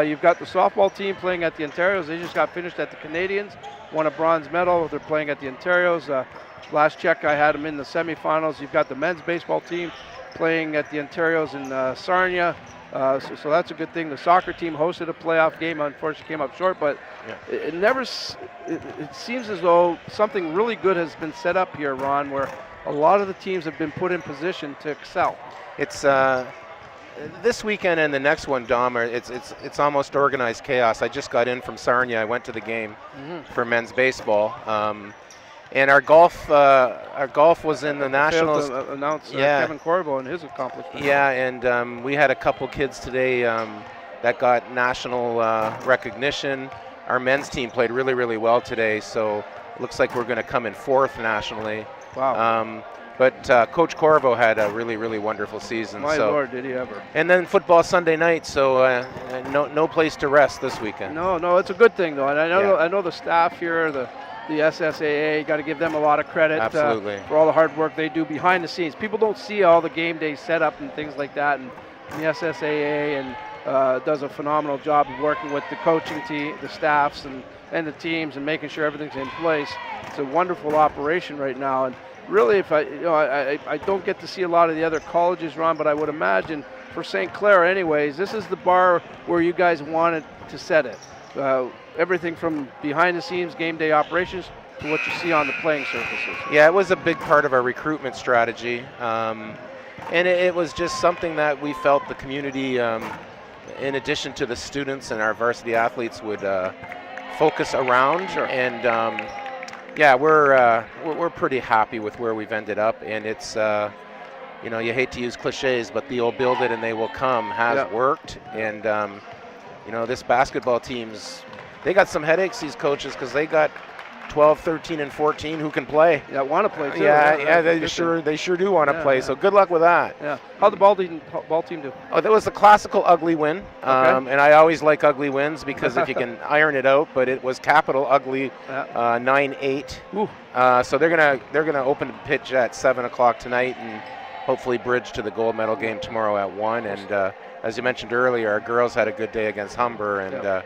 You've got the softball team playing at the Ontarios. They just got finished at the Canadians, won a bronze medal. They're playing at the Ontarios. Last check, I had them in the semifinals. You've got the men's baseball team playing at the Ontarios in Sarnia. So that's a good thing. The soccer team hosted a playoff game. Unfortunately, came up short, but it seems as though something really good has been set up here, Ron, where a lot of the teams have been put in position to excel. It's this weekend and the next one, Dom. It's almost organized chaos. I just got in from Sarnia. I went to the game for men's baseball. And our golf was in the Nationals. Announced Kevin Corbo and his accomplishments. Yeah, and we had a couple kids today that got national recognition. Our men's team played really, really well today, so it looks like we're going to come in 4th nationally. Wow. But Coach Corvo had a really, really wonderful season. My Lord, did he ever. And then football Sunday night, so no place to rest this weekend. No, it's a good thing, though. And I know the staff here, the SSAA, got to give them a lot of credit. Absolutely. For all the hard work they do behind the scenes. People don't see all the game day setup and things like that, and the SSAA does a phenomenal job of working with the coaching team, the staffs, and the teams, and making sure everything's in place. It's a wonderful operation right now, and really, if I don't get to see a lot of the other colleges, Ron, but I would imagine for St. Clair, anyways, this is the bar where you guys wanted to set it. Everything from behind the scenes game day operations to what you see on the playing surfaces. Yeah, it was a big part of our recruitment strategy, and it was just something that we felt the community, in addition to the students and our varsity athletes, would focus around. Sure. And yeah, we're pretty happy with where we've ended up, and it's you hate to use cliches, but the old "build it and they will come" has worked, and this basketball team's. They got some headaches, these coaches, because they got 12, 13, and 14 who can play. Yeah, want to play too. They sure do want to play. So good luck with that. Yeah. How'd the ball team do? Oh, that was a classical ugly win. Okay. And I always like ugly wins because if you can iron it out. But it was capital ugly, 9-8. So they're gonna open the pitch at 7 o'clock tonight and hopefully bridge to the gold medal game tomorrow at 1. And as you mentioned earlier, our girls had a good day against Humber and.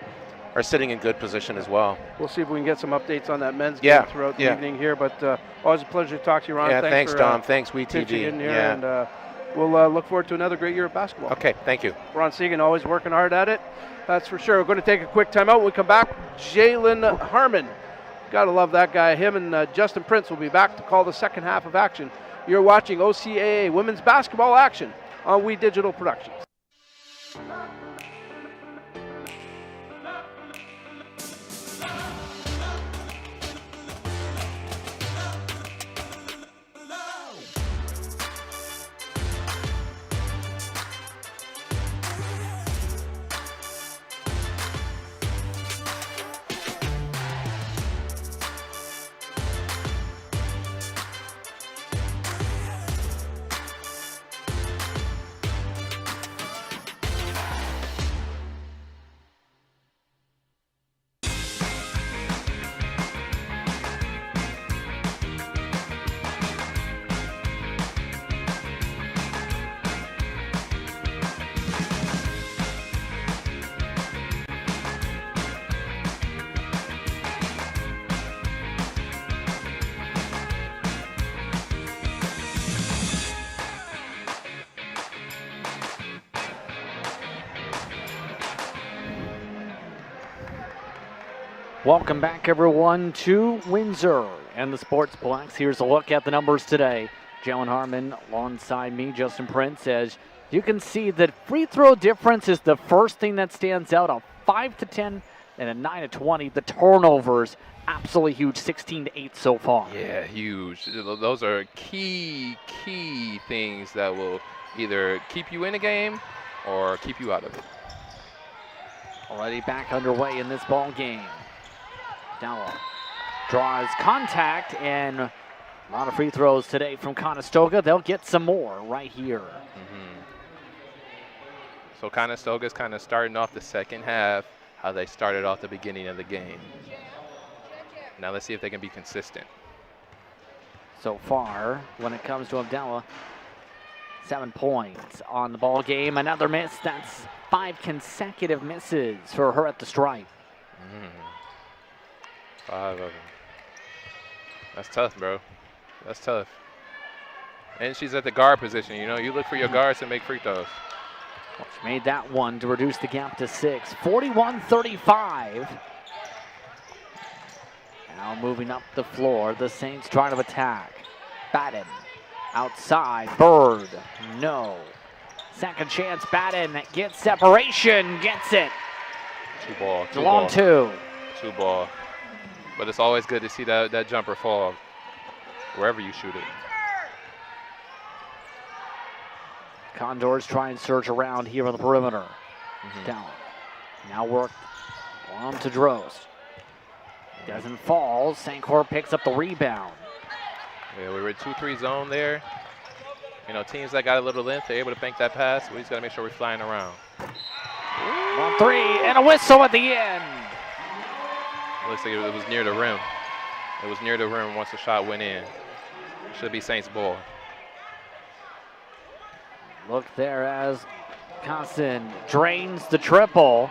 Are sitting in good position as well. We'll see if we can get some updates on that men's game throughout the evening here. But always a pleasure to talk to you, Ron. Yeah, thanks for, Dom. Thanks, WeTV. In here, and we'll look forward to another great year of basketball. Okay, thank you. Ron Segan always working hard at it. That's for sure. We're going to take a quick timeout. When we come back, Jalen Harmon. Got to love that guy. Him and Justin Prince will be back to call the second half of action. You're watching OCAA women's basketball action on We Digital Productions. Welcome back, everyone, to Windsor and the Sportsplex. Here's a look at the numbers today. Jalen Harmon alongside me, Justin Prince, as you can see that free throw difference is the first thing that stands out. A 5-10 and a 9-20. The turnovers, absolutely huge, 16-8 so far. Yeah, huge. Those are key things that will either keep you in a game or keep you out of it. Already back underway in this ball game. Dalla draws contact, and a lot of free throws today from Conestoga. They'll get some more right here. So Conestoga's kind of starting off the second half how they started off the beginning of the game. Now let's see if they can be consistent. So far, when it comes to Abdallah, 7 points on the ball game. Another miss. That's 5 consecutive misses for her at the stripe. 5 of them. That's tough, bro. That's tough. And she's at the guard position. You know, you look for your guards to make free throws. Well, she made that one to reduce the gap to 6. 41-35. Now moving up the floor, the Saints trying to attack. Batten outside. Bird, no. Second chance, Batten gets separation, gets it. 2 ball. Long 2. 2 ball. But it's always good to see that jumper fall wherever you shoot it. Condors try and surge around here on the perimeter. Down. Now worked on to Drost. Doesn't fall. St. Clair picks up the rebound. Yeah, we were 2-3 zone there. You know, teams that got a little length, they're able to bank that pass. We just got to make sure we're flying around. 1-3 and a whistle at the end. Looks like it was near the rim. It was near the rim once the shot went in. Should be Saints ball. Look there as Constant drains the triple.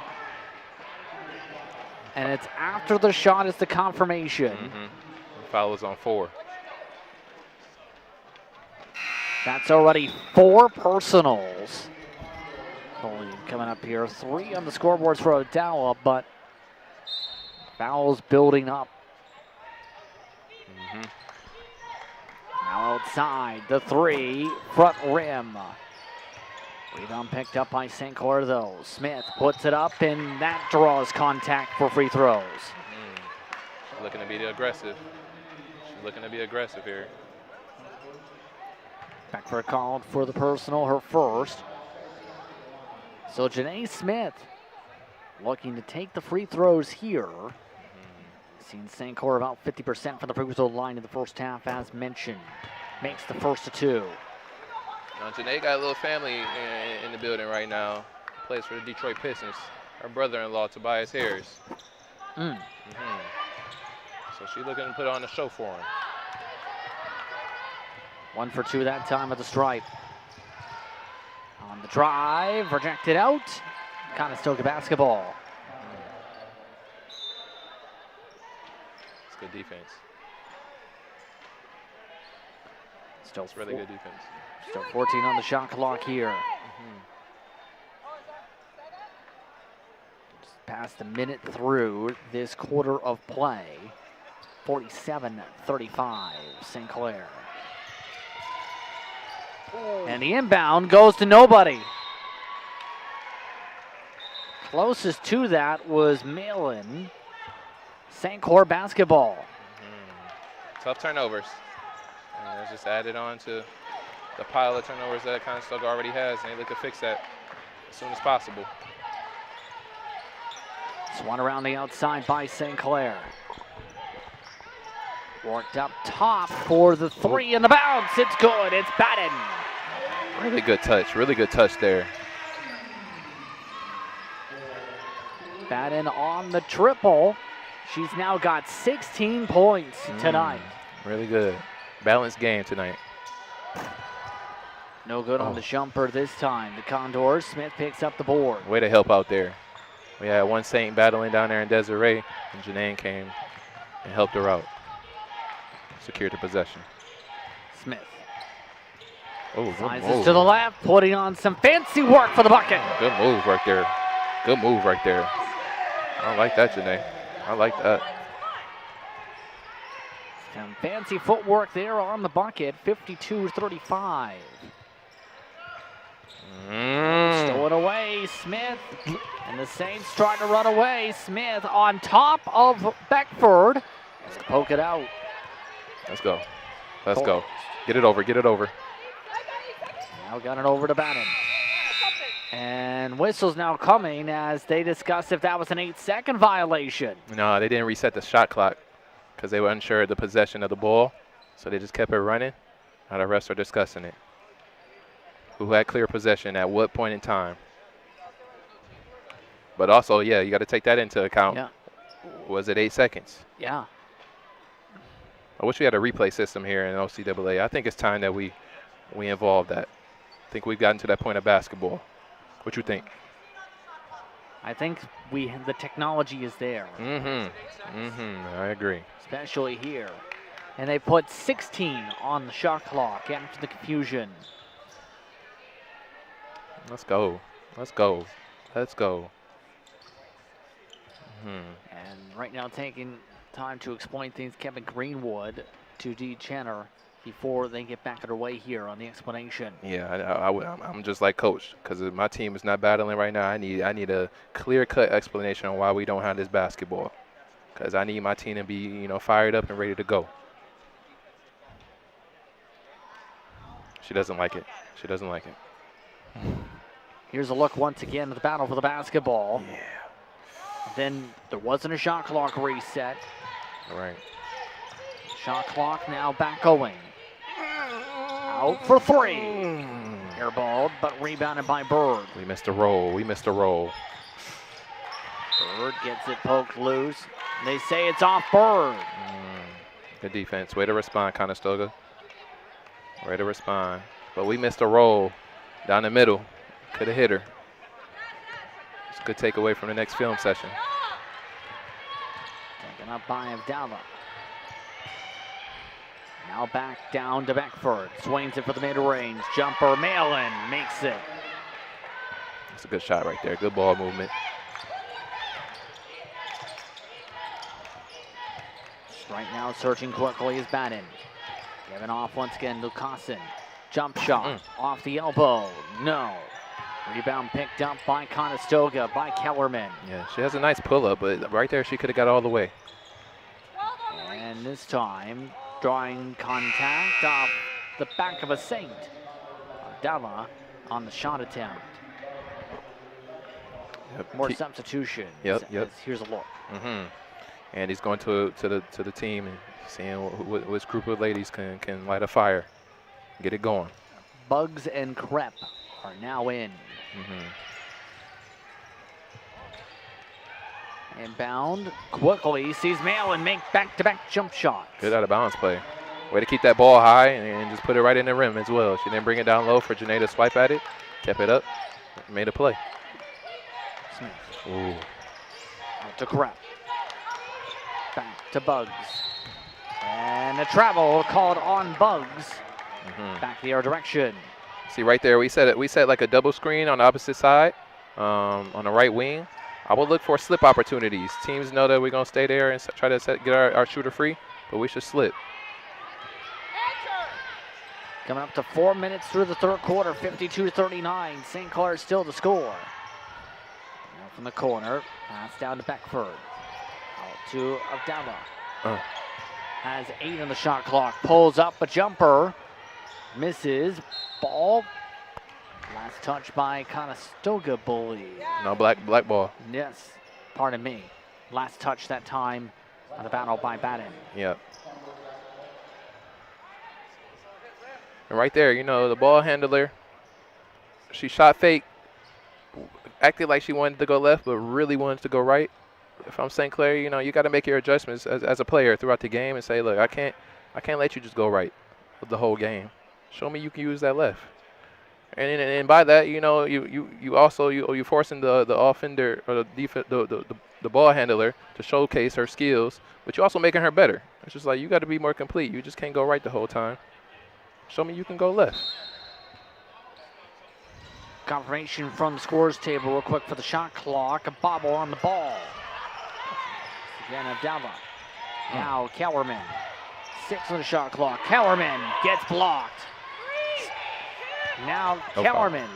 And it's after the shot is the confirmation. The foul was on 4. That's already 4 personals. Only coming up here. 3 on the scoreboards for Odawa, but fouls building up. Now outside, the 3, front rim. Rebound picked up by St. Clair, though. Smith puts it up, and that draws contact for free throws. She's looking to be aggressive. She's looking to be aggressive here. Back for a call for the personal, her first. So Janae Smith looking to take the free throws here. Seen St. Clair about 50% from the free throw line in the first half, as mentioned. Makes the first of 2. Now, Janae got a little family in the building right now. Plays for the Detroit Pistons. Her brother-in-law, Tobias Harris. So she's looking to put on a show for him. 1 for 2 that time at the stripe. On the drive, rejected out. Conestoga basketball. It's good defense. Still It's really good defense. Still 14 on the shot clock here. Just past a minute through this quarter of play. 47-35, St. Clair. And the inbound goes to nobody. Closest to that was Malin. St. Clair basketball. Tough turnovers. And it's just added on to the pile of turnovers that Conestoga already has, and they look to fix that as soon as possible. Swung around the outside by St. Clair. Worked up top for the 3 and the bounce. It's good. It's Batten. Really good touch there. Batten on the triple. She's now got 16 points tonight. Really good. Balanced game tonight. No good on the jumper this time. The Condors. Smith picks up the board. Way to help out there. We had one Saint battling down there in Desiree, and Janine came and helped her out. Secured the possession. Smith. Oh, good Slices move. to the left, putting on some fancy work for the bucket. Good move right there. Good move right there. I don't like that, Janae. I like that. Some fancy footwork there on the bucket, 52-35. Stolen away, Smith. And the Saints trying to run away. Smith on top of Beckford. Let's poke it out. Let's go. Let's go. Get it over. Get it over. Now got it over to Bannon. And whistles now coming as they discuss if that was an 8-second violation. No, they didn't reset the shot clock because they were unsure of the possession of the ball. So they just kept it running. Now the refs are discussing it. Who had clear possession at what point in time? But also, yeah, you got to take that into account. Yeah. Was it 8 seconds? Yeah. I wish we had a replay system here in OCAA. I think it's time that we involve that. I think we've gotten to that point of basketball. What you think? I think the technology is there. I agree. Especially here. And they put 16 on the shot clock after the confusion. Let's go. Let's go. Let's go. And right now taking time to explain things, Kevin Greenwood to Dee Channer before they get back underway here on the explanation. Yeah, I'm just like Coach, because my team is not battling right now. I need a clear-cut explanation on why we don't have this basketball, because I need my team to be fired up and ready to go. She doesn't like it. She doesn't like it. Here's a look once again at the battle for the basketball. Yeah. Then there wasn't a shot clock reset. All right. Shot clock now back going. Out for three. Airballed, but rebounded by Bird. We missed a roll. We missed a roll. Bird gets it poked loose. They say it's off Bird. Good defense. Way to respond, Conestoga. Way to respond. But we missed a roll down the middle. Could have hit her. It's a good takeaway from the next film session. Taken up by Abdallah. Now back down to Beckford. Swings it for the mid-range. Jumper, Malin makes it. That's a good shot right there. Good ball movement. Right now searching quickly is Bannon. Giving off once again to Lucassen. Jump shot off the elbow. No. Rebound picked up by Conestoga, by Kellerman. Yeah, she has a nice pull-up, but right there she could have got all the way. And this time, drawing contact off the back of a Saint. Abdallah on the shot attempt. Yep. More substitution. Yep. Here's a look. And he's going to the team and seeing which group of ladies can light a fire, get it going. Bugs and Krepp are now in. Inbound quickly sees Malin make back-to-back jump shots. Good out of bounds play. Way to keep that ball high and just put it right in the rim as well. She didn't bring it down low for Janae to swipe at it. Kept it up, made a play. Smith. Ooh. Out to Krepp. Back to Bugs. And a travel called on Bugs. Back the other direction. See right there, we set like a double screen on the opposite side, on the right wing. I will look for slip opportunities. Teams know that we're gonna stay there and try to get our shooter free, but we should slip. Coming up to 4 minutes through the third quarter, 52-39. St. Clair still the score. Now from the corner, pass down to Beckford. Out to Abdallah. Has 8 on the shot clock. Pulls up a jumper. Misses. Ball. Last touch by Conestoga bully. No, black ball. Yes, pardon me. Last touch that time on the battle by Bannon. Yep. And right there, the ball handler, she shot fake, acted like she wanted to go left, but really wanted to go right. If I'm St. Clair, you got to make your adjustments as a player throughout the game and say, look, I can't let you just go right the whole game. Show me you can use that left. And by that, you're forcing the offender or the ball handler to showcase her skills, but you're also making her better. It's just like you got to be more complete. You just can't go right the whole time. Show me you can go left. Confirmation from the scores table real quick for the shot clock. A bobble on the ball. Again, Abdallah. Now Kellerman. 6 on the shot clock. Kellerman gets blocked. Now Kellerman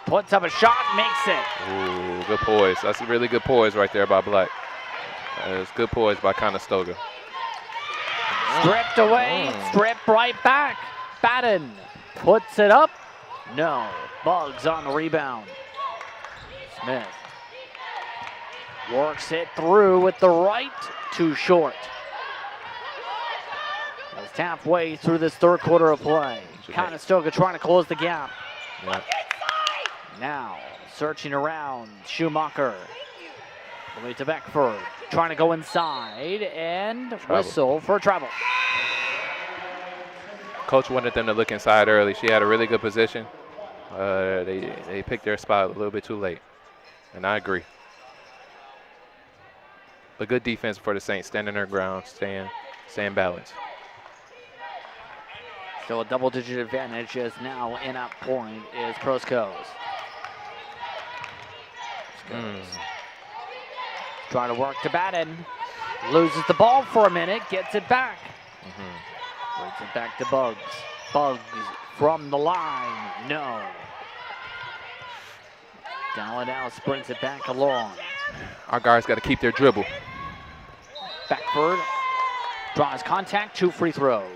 puts up a shot, makes it. Ooh, good poise. That's a really good poise right there by Black. It's good poise by Conestoga. Stripped away, stripped right back. Batten puts it up. No. Bugs on the rebound. Smith works it through with the right, too short. It's halfway through this third quarter of play. Conestoga trying to close the gap. Yeah. Now searching around. Schumacher. The way to Beckford. Trying to go inside and whistle for travel. Coach wanted them to look inside early. She had a really good position. They picked their spot a little bit too late. And I agree. But good defense for the Saints, standing their ground, staying balanced. Still a double-digit advantage as now in at point is Prosco's. Trying to work to Batten. Loses the ball for a minute, gets it back. Brings it back to Bugs. Bugs from the line, no. Dallas brings it back along. Our guards got to keep their dribble. Beckford draws contact, 2 free throws.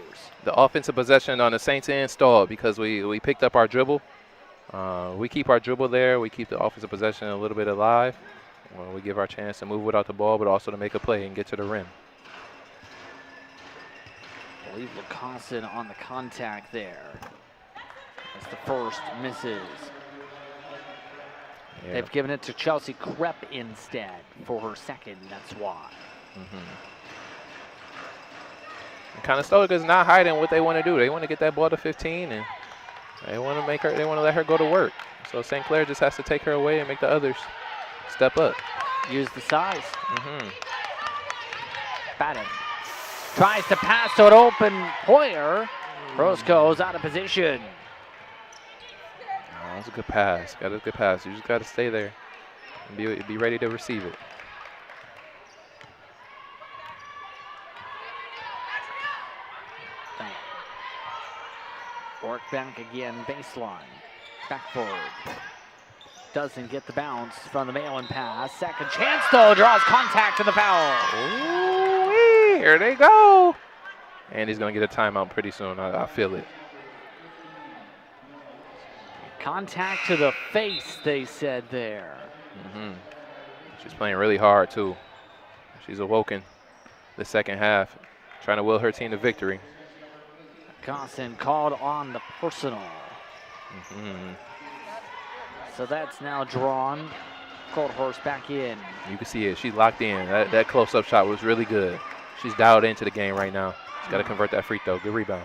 The offensive possession on the Saints end stalled because we picked up our dribble. We keep our dribble there. We keep the offensive possession a little bit alive. We give our chance to move without the ball, but also to make a play and get to the rim. I believe Lacoste on the contact there. As the first misses. Yeah. They've given it to Chelsea Krepp instead for her second, that's why. Conestoga's not hiding what they want to do. They want to get that ball to 15, and they want to let her go to work. So St. Clair just has to take her away and make the others step up. Use the size. Batten tries to pass to an open Hoyer. Roscoe's out of position. Oh, that's a good pass. Got a good pass. You just got to stay there and be ready to receive it. Work back again, baseline. Beckford doesn't get the bounce from the mail-in pass. Second chance though, draws contact to the foul. Ooh, here they go. And he's going to get a timeout pretty soon. I feel it. Contact to the face, they said there. She's playing really hard too. She's awoken the second half, trying to will her team to victory. Costin called on the personal. So that's now drawn. Coldhurst back in. You can see it. She's locked in. That close-up shot was really good. She's dialed into the game right now. She's got to convert that free throw. Good rebound.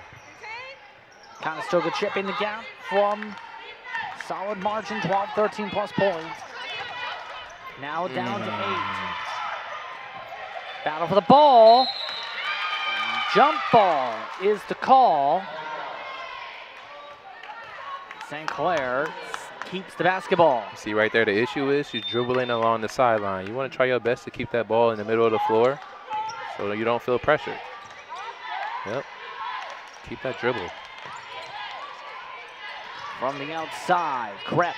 Conestoga chipping the gap from solid margin, 12, 13 plus points. Now down to 8. Battle for the ball. Jump ball is the call. St. Clair keeps the basketball. See right there, the issue is she's dribbling along the sideline. You want to try your best to keep that ball in the middle of the floor so you don't feel pressured. Yep. Keep that dribble. From the outside, Krepp.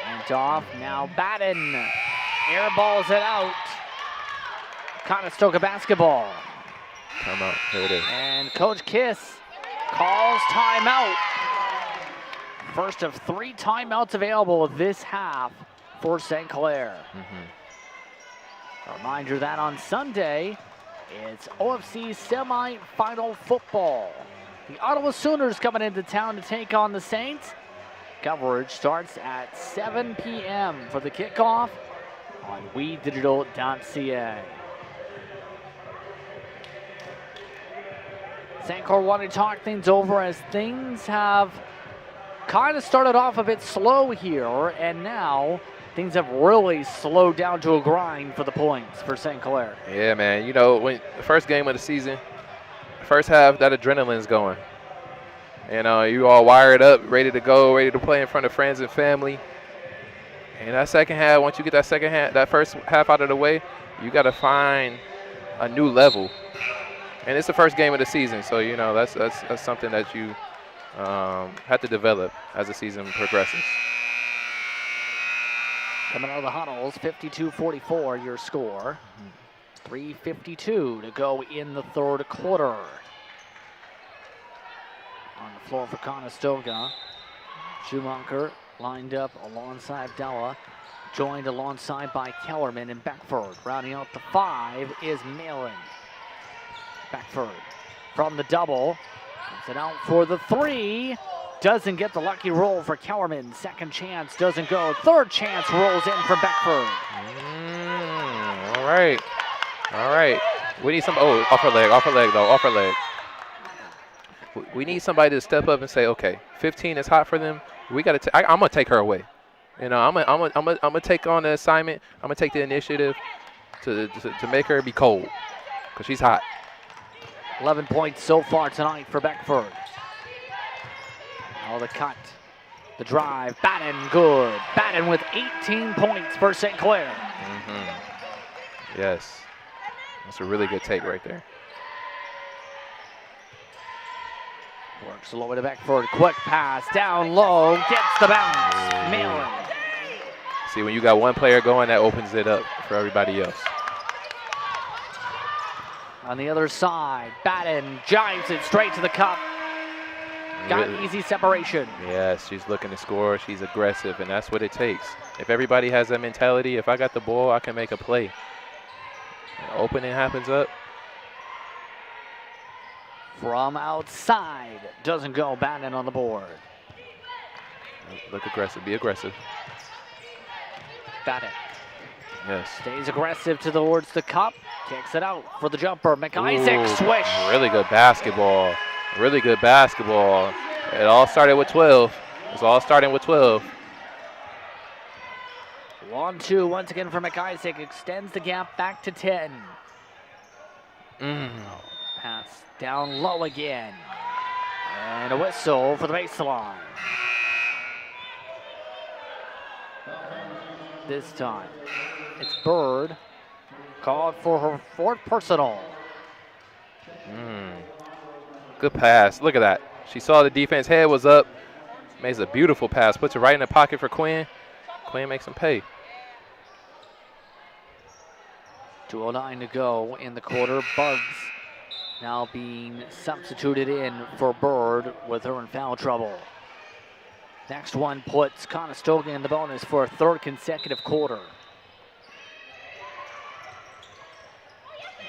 And off, now Batten. Airballs it out. Conestoga basketball. Timeout. Here it is. And Coach Kiss calls timeout. First of 3 timeouts available this half for St. Clair. A reminder that on Sunday, it's OFC semi-final football. The Ottawa Sooners coming into town to take on the Saints. Coverage starts at 7 p.m. for the kickoff on WeDigital.ca. St. Clair wanted to talk things over as things have kind of started off a bit slow here, and now things have really slowed down to a grind for the points for St. Clair. Yeah, man. You know, when the first game of the season, first half, that adrenaline's going. You know, you all wired up, ready to go, ready to play in front of friends and family. And that second half, once you get that first half out of the way, you got to find a new level. And it's the first game of the season, so you know that's something that you have to develop as the season progresses. Coming out of the huddles, 52-44 your score. 3:52 to go in the third quarter. On the floor for Conestoga, Schumacher lined up alongside Della, joined alongside by Kellerman and Beckford. Rounding out the 5 is Malin. Beckford from the double, puts it out for the 3. Doesn't get the lucky roll for Kellerman. Second chance doesn't go. Third chance rolls in for Beckford. All right. All right. We need some. Oh, off her leg though. Off her leg. We need somebody to step up and say, okay, 15 is hot for them. We got to. I'm gonna take her away. You know, I'm gonna take on the assignment. I'm gonna take the initiative to make her be cold, cause she's hot. 11 points so far tonight for Beckford. Now the cut, the drive, Batten good. Batten with 18 points for St. Clair. Yes, that's a really good take right there. Works all the way to Beckford. Quick pass down low, gets the bounce. Malin. See, when you got one player going, that opens it up for everybody else. On the other side, Batten jives it straight to the cup. Got easy separation. Yes, she's looking to score. She's aggressive, and that's what it takes. If everybody has that mentality, if I got the ball, I can make a play. Opening happens up. From outside, doesn't go. Batten on the board. Look aggressive. Be aggressive. Batten Yes. stays aggressive towards the cup. Kicks it out for the jumper. McIsaac swish. Really good basketball. Really good basketball. It all started with 12. It's all starting with 12. 1-2 once again for McIsaac. Extends the gap back to 10. Pass down low again. And a whistle for the baseline. This time, it's Bird. Called for her 4th personal. Good pass. Look at that. She saw the defense head was up. Makes a beautiful pass. Puts it right in the pocket for Quinn. Quinn makes him pay. 2:09 to go in the quarter. Bugs now being substituted in for Bird with her in foul trouble. Next one puts Conestoga in the bonus for a 3rd consecutive quarter.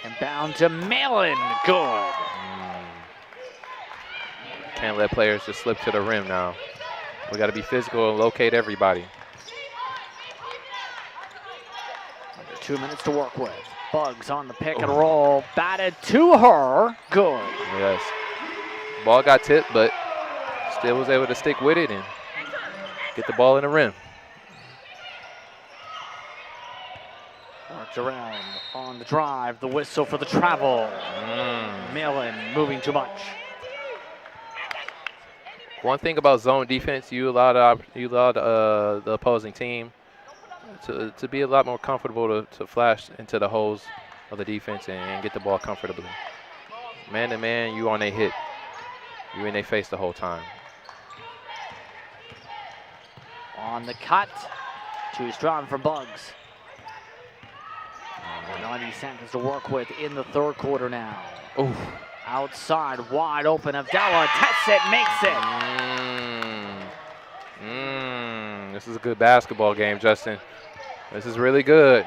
And bound to Malin. Good. Can't let players just slip to the rim now. We got to be physical and locate everybody. Under 2 minutes to work with. Bugs on the pick and roll. Batted to her. Good. Yes. Ball got tipped, but still was able to stick with it and get the ball in the rim. Worked around on the drive. The whistle for the travel. Malin moving too much. One thing about zone defense, you allow the opposing team to be a lot more comfortable to flash into the holes of the defense and get the ball comfortably. Man to man, you on a hit. You in their face the whole time. On the cut. Too strong for Bugs. 90 seconds to work with in the 3rd quarter now. Ooh. Outside, wide open. Abdallah tests it, makes it. This is a good basketball game, Justin. This is really good.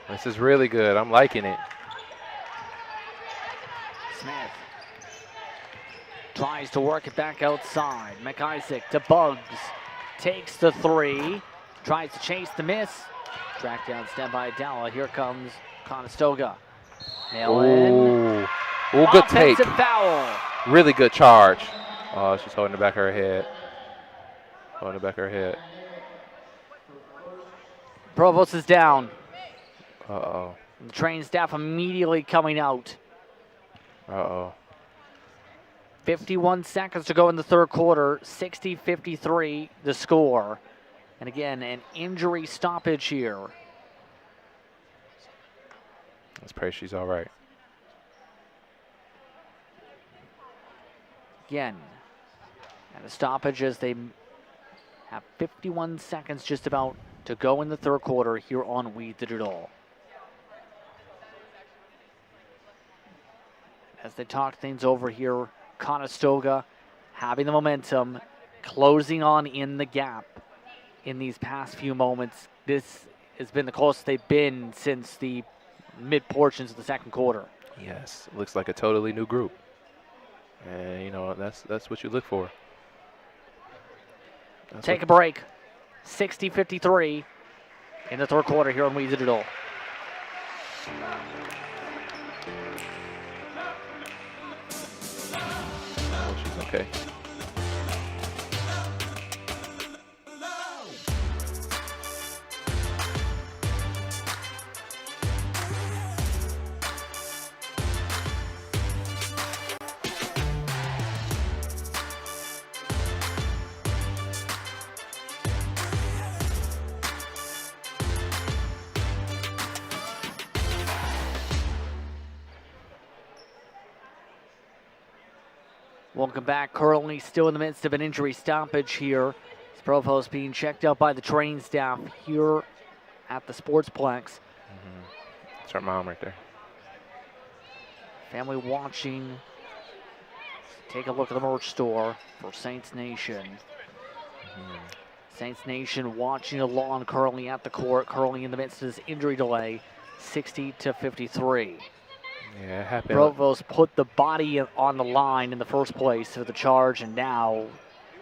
This is really good. I'm liking it. Smith tries to work it back outside. McIsaac to Bugs. Takes the 3. Tries to chase the miss. Track down step by Abdallah. Here comes Conestoga. Malin. Ooh, good take. Offensive foul. Really good charge. Oh, she's holding the back of her head. Holding the back of her head. Provost is down. Uh-oh. The train staff immediately coming out. Uh-oh. 51 seconds to go in the 3rd quarter. 60-53 the score. And again, an injury stoppage here. Let's pray she's all right. Again, at a stoppage as they have 51 seconds just about to go in the third quarter here on We Did It All. As they talk things over here, Conestoga having the momentum, closing on in the gap in these past few moments. This has been the closest they've been since the mid portions of the second quarter. Yes, looks like a totally new group. And, you know, that's what you look for. Take a break. 60-53 in the third quarter here on We Did It All. Oh, she's okay. Welcome back. Currently still in the midst of an injury stoppage here. Provost being checked out by the training staff here at the Sportsplex. That's our mom right there. Family watching. Take a look at the merch store for Saints Nation. Saints Nation watching along currently at the court, currently in the midst of this injury delay, 60-53. Yeah, it happened. Provost put the body on the line in the first place for the charge, and now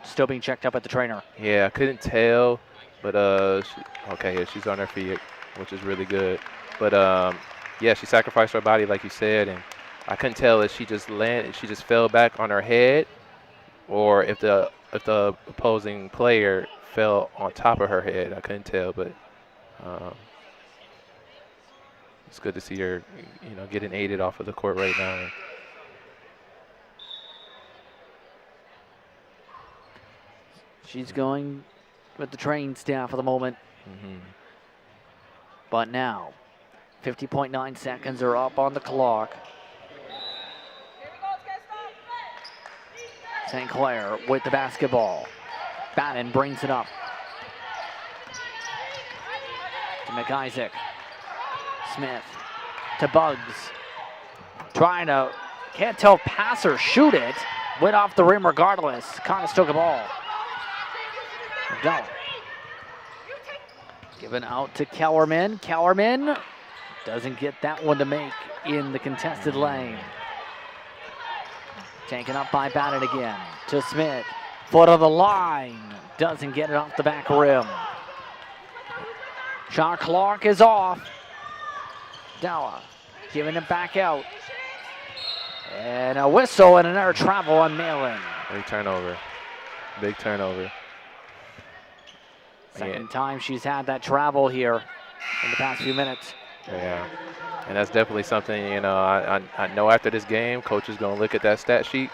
still being checked up at the trainer. Yeah, I couldn't tell, but okay, yeah, she's on her feet, which is really good. But yeah, she sacrificed her body like you said, and I couldn't tell if she just fell back on her head, or if the opposing player fell on top of her head. I couldn't tell, but it's good to see her, you know, getting aided off of the court right now. She's going with the training staff for the moment. But now, 50.9 seconds are up on the clock. St. Clair with the basketball. Bannon brings it up to McIsaac. Smith to Bugs. Trying to, can't tell if pass or shoot it. Went off the rim regardless. Conestoga ball. McDowell. Given out to Kellerman. Kellerman doesn't get that one to make in the contested lane. Taken up by Bannon again to Smith. Foot on the line. Doesn't get it off the back rim. Shot clock is off. Dowa giving it back out. And a whistle and another travel on Malin. Big turnover. Big turnover. Second time she's had that travel here in the past few minutes. Yeah, and that's definitely something, you know, I know after this game, coach is going to look at that stat sheet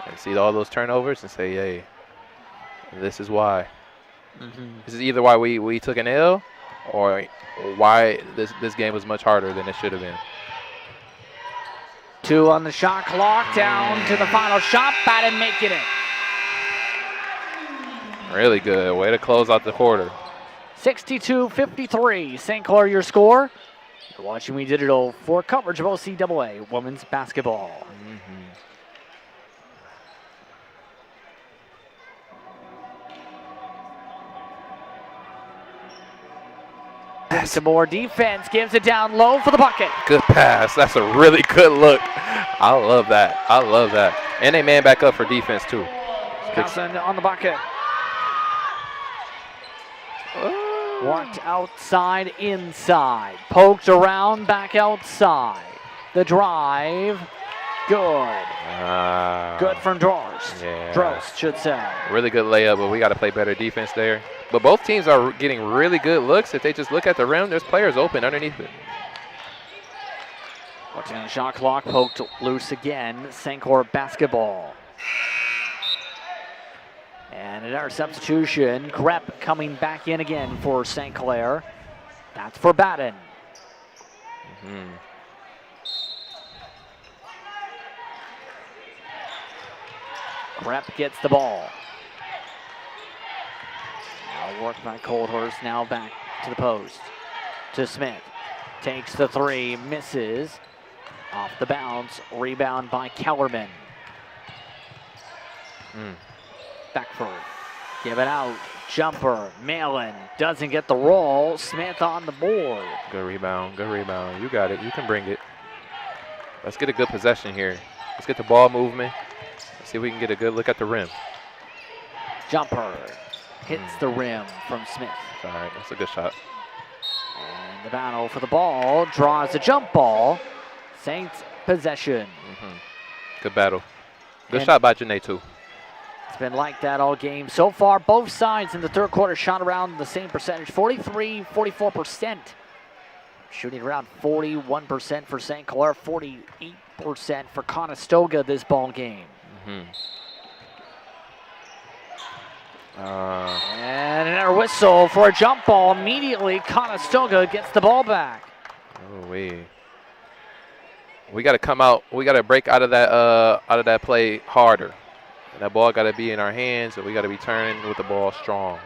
and see all those turnovers and say, hey, this is why. This is either why we took an L or why this game was much harder than it should have been. 2 on the shot clock, down to the final shot. Bannon making it. Really good. Way to close out the quarter. 62-53. St. Clair your score. You're watching We Did It All for coverage of OCAA women's basketball. Some more defense, gives it down low for the bucket. Good pass. That's a really good look. I love that. I love that. And they man back up for defense too. Johnson on the bucket. Walked outside, inside. Poked around, back outside. The drive, good. Good from Drost. Yeah. Drost, should say. Really good layup, but we got to play better defense there. But both teams are getting really good looks. If they just look at the rim, there's players open underneath it. Watching the shot clock, poked loose again. St. Clair basketball. And another substitution. Krepp coming back in again for St. Clair. That's for Bannon. Krepp gets the ball. Now worked by Coldhurst, now back to the post. To Smith. Takes the three, misses. Off the bounce, rebound by Kellerman. Beckford, give it out. Jumper, Malin doesn't get the roll. Smith on the board. Good rebound, good rebound. You got it, you can bring it. Let's get a good possession here. Let's get the ball movement. Let's see if we can get a good look at the rim. Jumper hits the rim from Smith. All right, that's a good shot. And the battle for the ball, draws a jump ball. Saints possession. Good battle. Good And shot by Janae too. it's been like that all game so far. Both sides in the third quarter shot around the same percentage, 43, 44%. Shooting around 41% for St. Clair, 48% for Conestoga this ball game. And another whistle for a jump ball. Immediately, Conestoga gets the ball back. Oh, we got to come out. We got to break out of that play harder. And that ball got to be in our hands, and we got to be turning with the ball strong.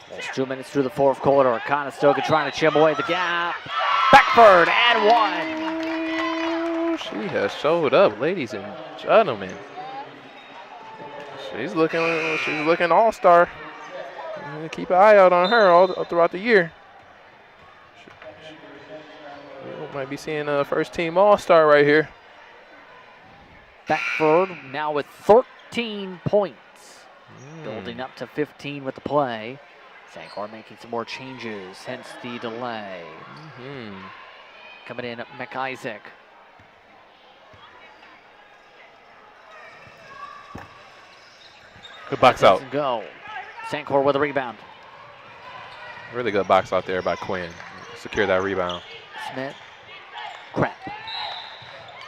There's 2 minutes through the fourth quarter. Conestoga trying to chip away the gap. Beckford and one. She has showed up, ladies and gentlemen. She's looking all-star. Keep an eye out on her all throughout the year. We might be seeing a first-team all-star right here. Beckford now with 13 points. Building up to 15 with the play. St. Clair making some more changes, hence the delay. Coming in, McIsaac. Good box out. Doesn't go. St. Clair with a rebound. Really good box out there by Quinn. Secure that rebound. Smith. Krepp.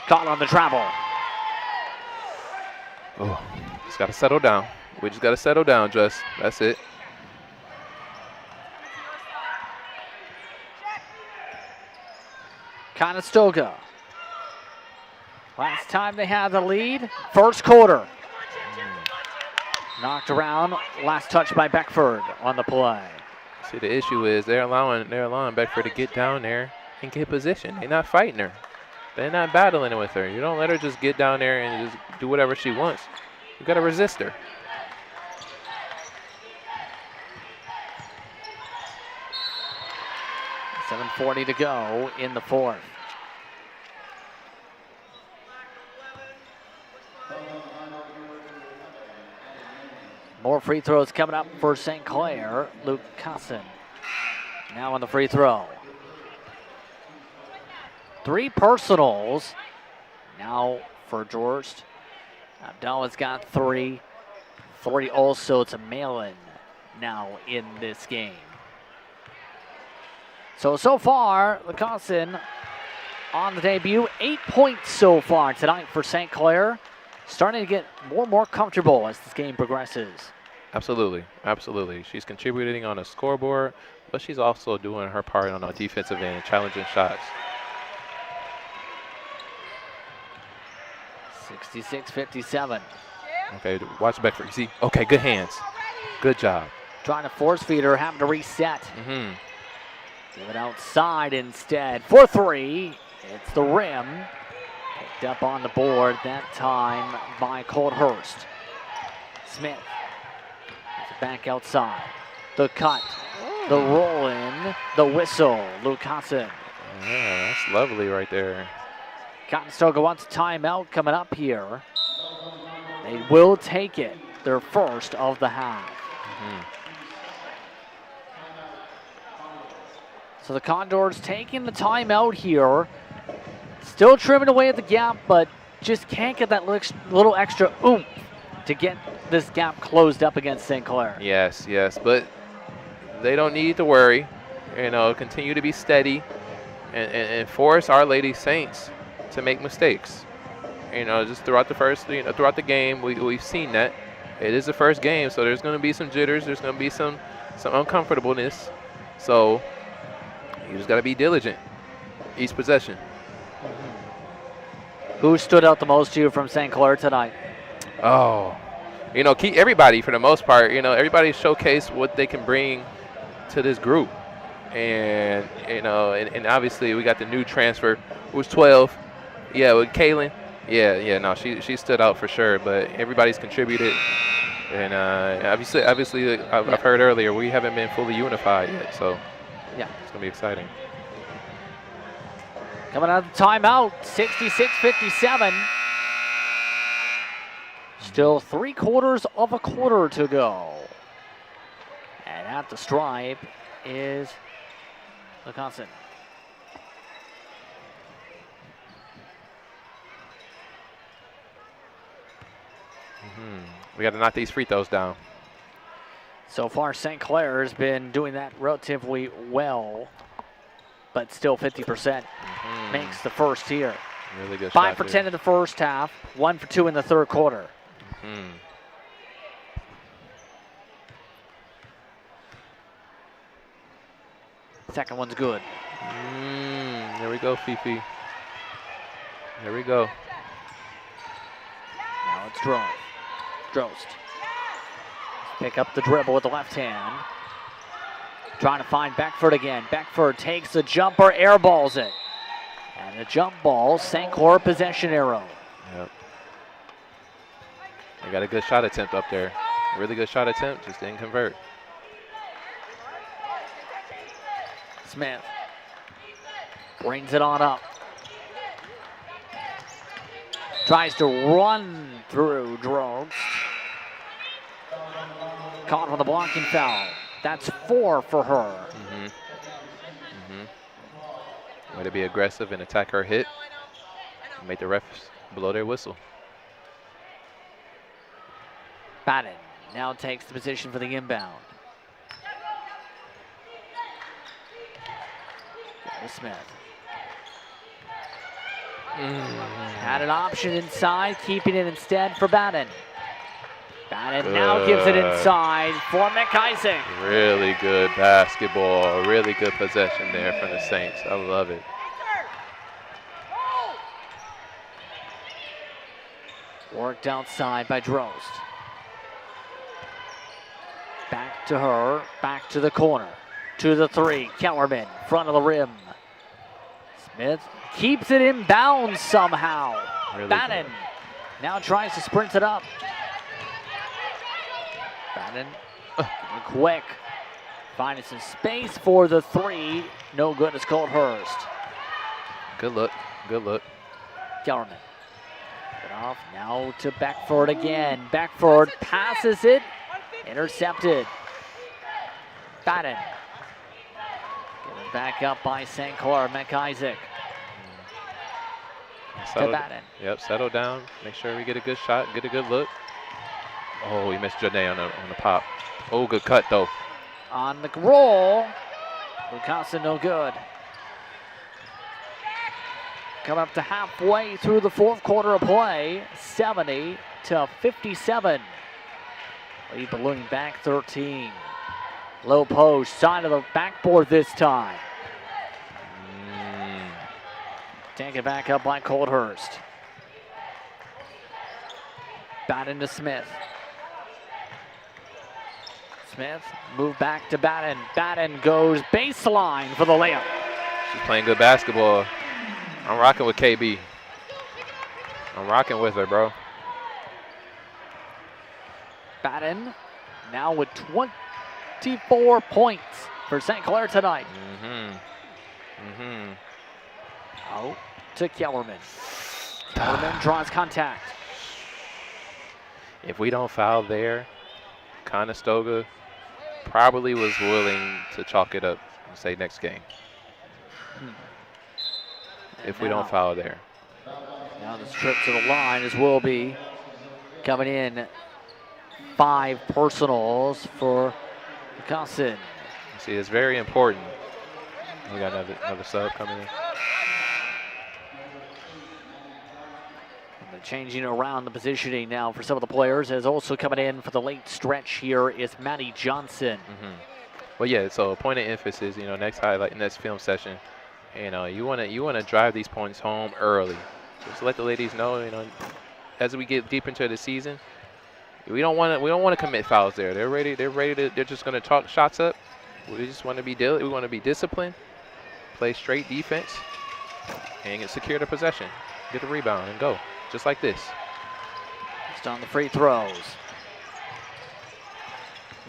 Caught on the travel. Oh, just got to settle down. We just got to settle down, Just. That's it. Conestoga. Last time they had the lead, first quarter. Knocked around, last touch by Beckford on the play. See, the issue is they're allowing Beckford to get down there and get position. They're not fighting her. They're not battling with her. You don't let her just get down there and just do whatever she wants. You got to resist her. .740 to go in the fourth. More free throws coming up for St. Clair. Luke Cosson now on the free throw. 3 personals now for Jorst. Abdallah's got 3. 3 also to Malin now in this game. So far, Wisconsin on the debut, 8 points so far tonight for St. Clair. Starting to get more and more comfortable as this game progresses. Absolutely, absolutely. She's contributing on a scoreboard, but she's also doing her part on the defensive end, challenging shots. 66-57. Okay, watch Beckford. You see? Okay, good hands. Good job. Trying to force feed her, having to reset. Give it outside instead. For 3. It's the rim. Picked up on the board that time by Coldhurst. Smith. Back outside. The cut. The roll in. The whistle. Luke Cosson. Yeah, that's lovely right there. Conestoga wants a timeout coming up here. They will take it. Their first of the half. So the Condors taking the timeout here. Still trimming away at the gap, but just can't get that little extra oomph to get this gap closed up against St. Clair. Yes, but they don't need to worry. You know, continue to be steady and force our Lady Saints to make mistakes. You know, just throughout the game, we've seen that. It is the first game, so there's going to be some jitters. There's going to be some uncomfortableness. So you just got to be diligent each possession. Who stood out the most to you from St. Clair tonight? Oh, everybody for the most part. Everybody showcased what they can bring to this group, and and obviously we got the new transfer who's 12. Yeah, with Kaylin. Yeah. No, she stood out for sure. But everybody's contributed, and obviously I've heard earlier we haven't been fully unified yet, so Yeah. it's gonna be exciting. Coming out of the timeout, 66-57. Still 3/4 of a quarter to go. And at the stripe is Wisconsin. We got to knock these free throws down. So far, St. Clair has been doing that relatively well, but still 50% makes the first here. Really good 5 shot for there. 10 in the first half, 1 for 2 in the third quarter. Second one's good. There we go, Fifi. There we go. Now it's Drost. Pick up the dribble with the left hand. Trying to find Beckford again. Beckford takes the jumper, airballs it. And the jump ball, St. Clair possession arrow. Yep. They got a good shot attempt up there. A really good shot attempt, just didn't convert. Smith brings it on up. Tries to run through Drost. Caught on the blocking foul. That's 4 for her. Way to be aggressive and attack her hit. Make the refs blow their whistle. Batten now takes the position for the inbound. Smith. Had an option inside, keeping it instead for Batten. Batten now gives it inside for McIsaac. Really good basketball. Really good possession there from the Saints. I love it. Worked outside by Drost. Back to her, back to the corner. To the three, Kellerman, front of the rim. Smith keeps it in bounds somehow. Really Batten good. now tries to sprint it up. Batten, quick. Finding some space for the three. No good, it's called Hurst. Good look. Good look. Kellerman. Get off now to Beckford again. Beckford passes it. Intercepted. Batten. Given back up by St. Clair. McIsaac. To Batten. Yep, settle down. Make sure we get a good shot, get a good look. Oh, he missed Janae on the pop. Oh, good cut, though. On the roll. Wisconsin no good. Coming up to halfway through the fourth quarter of play. 70-57. Lead ballooning back 13. Low post, side of the backboard this time. Taken back up by Coldhurst. Batten to Smith. Smith move back to Batten. Batten goes baseline for the layup. She's playing good basketball. I'm rocking with KB. I'm rocking with her, bro. Batten now with 24 points for St. Clair tonight. Out to Kellerman. Kellerman draws contact. If we don't foul there, Conestoga probably was willing to chalk it up and say next game. If we don't foul there. Now the trip to the line is Wilby coming in. 5 personals for Wisconsin. See, it's very important. We got another sub coming in. They're changing around the positioning now for some of the players. As also coming in for the late stretch here is Maddie Johnson. Well, yeah. So point of emphasis, next highlight, next film session. You want to drive these points home early. Just let the ladies know, as we get deep into the season, we don't want to commit fouls there. They're ready. They're just going to talk shots up. We just want to be we want to be disciplined, play straight defense, and secure the possession, get the rebound, and go just like this. Just on the free throws.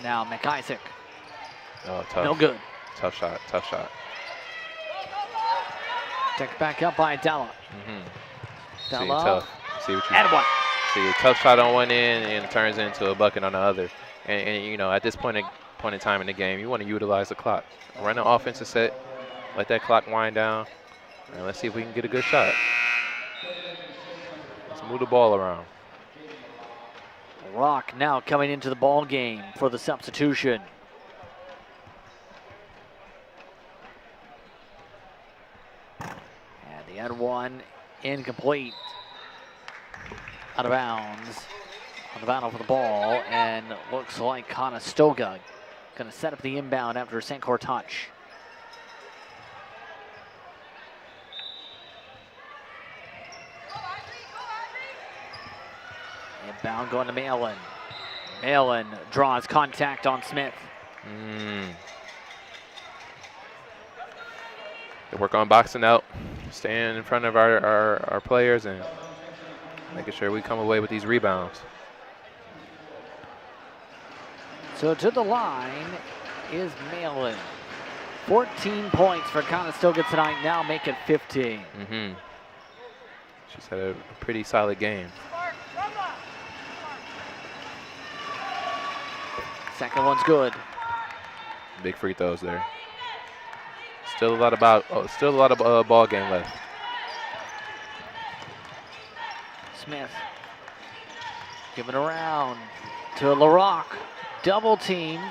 Now McIsaac. Oh, tough. No good. Tough shot. Tough shot. Picked back up by Della. See, Della. tough. See what you And one. see. A tough shot on one end and it turns into a bucket on the other. And at this point in time in the game, you want to utilize the clock. Run the offensive set. Let that clock wind down. And let's see if we can get a good shot. Let's move the ball around. Rock now coming into the ball game for the substitution. And the end one incomplete. Out of bounds. On the battle for the ball, and looks like Conestoga going to set up the inbound after a St. Clair touch. Inbound going to Malin. Malin draws contact on Smith. They work on boxing out, staying in front of our players, and making sure we come away with these rebounds. So to the line is Malin. 14 points for Conestoga tonight, now make it 15. She's had a pretty solid game. Second one's good. Big free throws there. Still a lot of ball game left. Smith giving around to LaRock. Double teamed.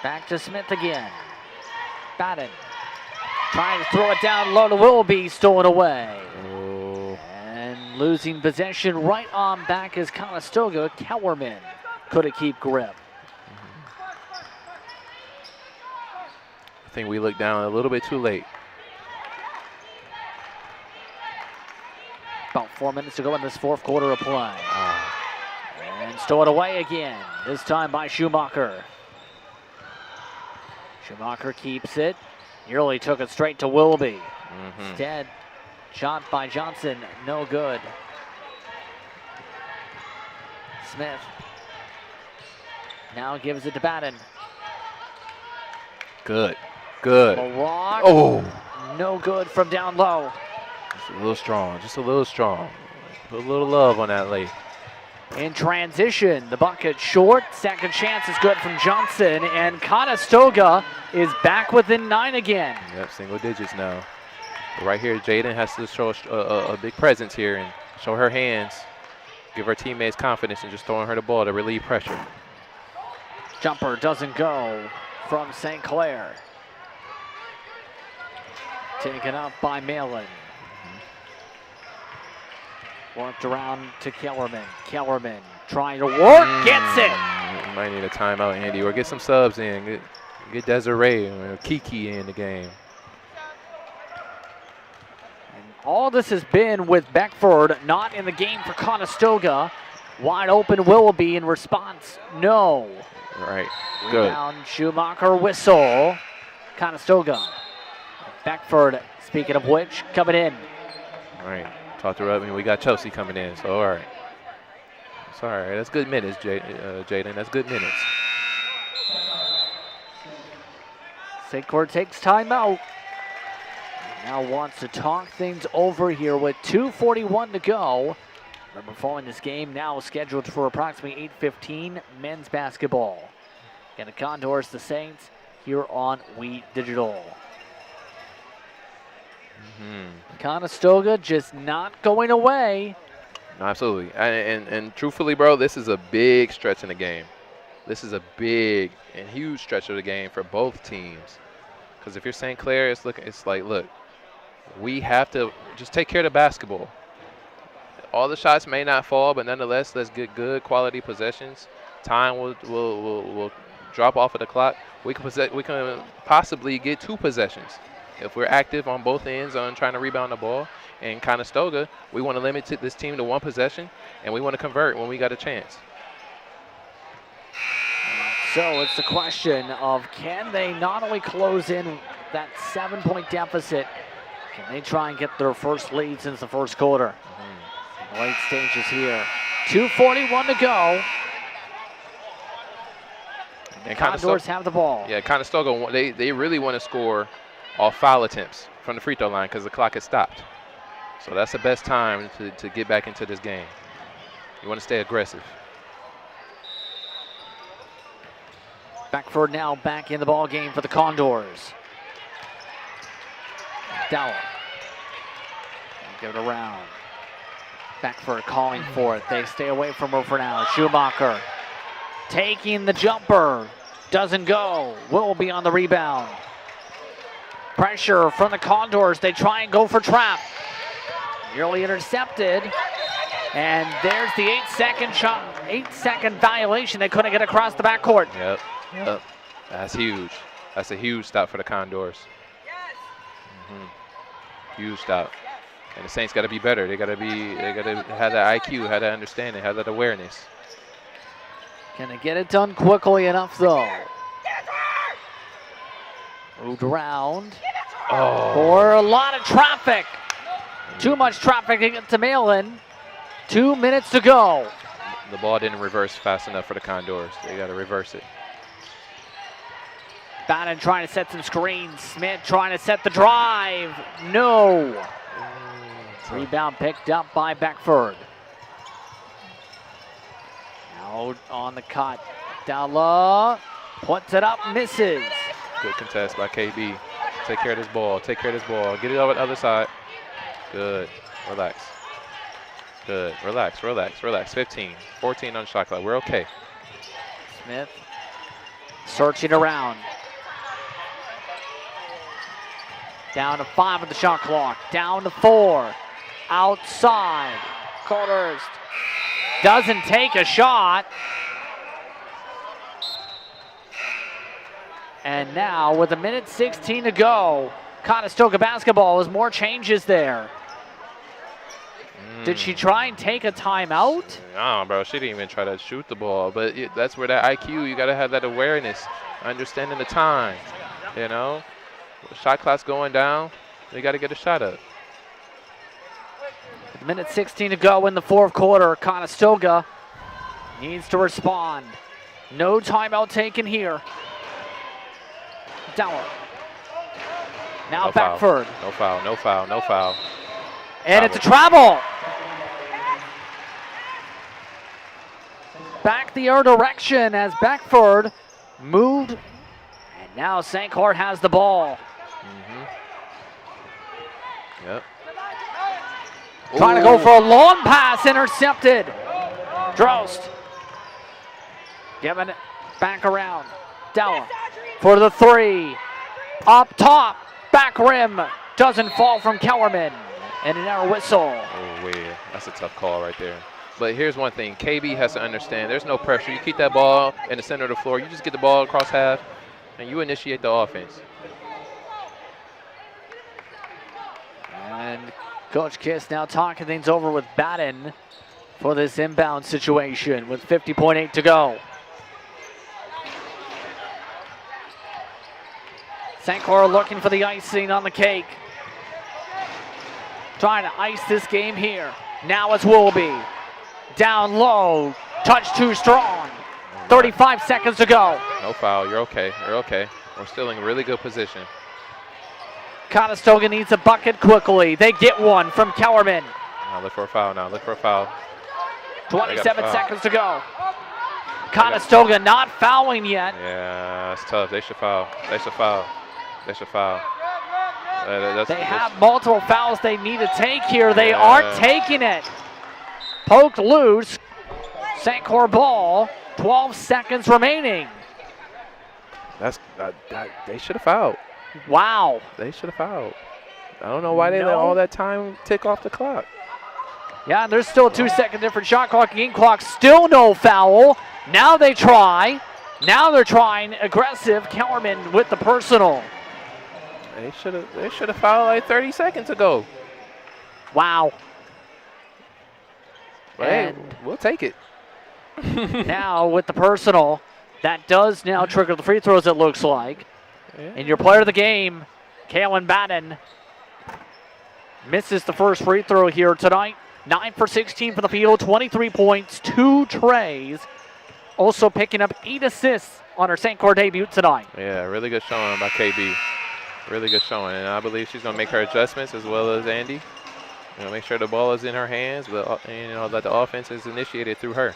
Back to Smith again. Batten trying to throw it down low to Willoughby, stolen away. Oh. And losing possession right on back is Conestoga. Kellerman couldn't keep grip. I think we looked down a little bit too late. About 4 minutes to go in this fourth quarter of play. And stolen away again, this time by Schumacher. Schumacher keeps it. Nearly took it straight to Willoughby. Instead, shot by Johnson, no good. Smith now gives it to Batten. Good. LaRock, Oh. no good from down low. Just a little strong. Put a little love on that late. In transition, the bucket short. Second chance is good from Johnson, and Conestoga is back within 9 again. Yep, single digits now. But right here, Jaden has to show a big presence here and show her hands, give her teammates confidence, and just throwing her the ball to relieve pressure. Jumper doesn't go from St. Clair. Taken up by Malin. Worked around to Kellerman. Kellerman trying to work, gets it. You might need a timeout, Andy, or get some subs in. Get Desiree or Kiki in the game. And all this has been with Beckford not in the game for Conestoga. Wide open Willoughby in response, no. Right, good. Rebound, Schumacher, whistle. Conestoga. Beckford, speaking of which, coming in. All right, talked her up, and we got Chelsea coming in, so all right. It's all right, that's good minutes, Jaden, that's good minutes. St. Clair takes timeout. Now wants to talk things over here with 2:41 to go. Remember, following this game now scheduled for approximately 8:15 men's basketball. Again, the Condors, the Saints, here on We Digital. Conestoga just not going away. Absolutely, and truthfully, bro, this is a big stretch in the game. This is a big and huge stretch of the game for both teams. Because if you're St. Clair, it's like, look, we have to just take care of the basketball. All the shots may not fall, but nonetheless, let's get good quality possessions. Time will drop off of the clock. We can possibly get 2 possessions. If we're active on both ends on trying to rebound the ball, and Conestoga, we want to limit this team to one possession, and we want to convert when we got a chance. So it's the question of, can they not only close in that 7-point deficit, can they try and get their first lead since the first quarter? Late stages here. 2:41 to go. And Condors have the ball. Yeah, Conestoga, they really want to score off foul attempts from the free throw line because the clock has stopped. So that's the best time to get back into this game. You want to stay aggressive. Beckford now back in the ball game for the Condors. Dower. Give it around. Beckford calling for it. They stay away from her for now. Schumacher taking the jumper. Doesn't go. Will be on the rebound. Pressure from the Condors. They try and go for trap. Nearly intercepted. And there's the 8-second shot, 8-second violation. They couldn't get across the backcourt. Yep. That's huge. That's a huge stop for the Condors. Huge stop. And the Saints got to be better. They got to have that IQ, have that understanding, have that awareness. Can they get it done quickly enough, though? Moved around. For a lot of traffic. Too much traffic to get to Malin. 2 minutes to go. The ball didn't reverse fast enough for the Condors. They got to reverse it. Bannon trying to set some screens. Smith trying to set the drive. No. Rebound picked up by Beckford. Now on the cut. Down low. Puts it up, misses. Good contest by KB. Take care of this ball. Take care of this ball. Get it over the other side. Good. Relax. Good. Relax, relax, relax. 15, 14 on the shot clock. We're okay. Smith searching around. Down to 5 on the shot clock. Down to 4. Outside. Coldhurst doesn't take a shot. And now with 1:16 to go, Conestoga basketball with more changes there. Did she try and take a timeout? No, bro, she didn't even try to shoot the ball. But that's where that IQ, you got to have that awareness, understanding the time, you know. Shot clock's going down. They got to get a shot up. 1:16 to go in the fourth quarter. Conestoga needs to respond. No timeout taken here. Dower. Now No Beckford. foul. No foul, no foul, no foul. And it's a travel. Back the other direction as Beckford moved. And now St. Clair has the ball. Yep. Trying to go for a long pass, intercepted. Drost. Giving it back around. Dower for the 3. Up top. Back rim. Doesn't fall from Kellerman. And an error whistle. Oh, weird. That's a tough call right there. But here's one thing. KB has to understand there's no pressure. You keep that ball in the center of the floor. You just get the ball across half, and you initiate the offense. And Coach Kiss now talking things over with Batten for this inbound situation with 50.8 to go. St. Clair looking for the icing on the cake. Trying to ice this game here. Now it's Willoughby. Down low. Touch too strong. 35 seconds to go. No foul. You're okay. You're okay. We're still in a really good position. Conestoga needs a bucket quickly. They get one from Kellerman. Now look for a foul now. Look for a foul. 27 seconds to go. Conestoga not fouling yet. Yeah, it's tough. They should foul. They should foul. They should foul. They have multiple fouls they need to take here. They aren't taking it. Poked loose. St. Clair ball. 12 seconds remaining. They should have fouled. Wow. They should have fouled. I don't know why they let all that time tick off the clock. Yeah, and there's still a 2-second different shot clock, game clock. Still no foul. Now they try. Now they're trying aggressive. Kellerman with the personal. They should have fouled like 30 seconds ago. Wow. But hey, And we'll take it. now with the personal, that does now trigger the free throws, it looks like. Yeah. And your player of the game, Kaylin Bannon, misses the first free throw here tonight. 9 for 16 from the field, 23 points, 2 trays. Also picking up 8 assists on her St. Clair debut tonight. Yeah, really good showing by KB. Really good showing, and I believe she's going to make her adjustments as well as Andy. Make sure the ball is in her hands, but that the offense is initiated through her.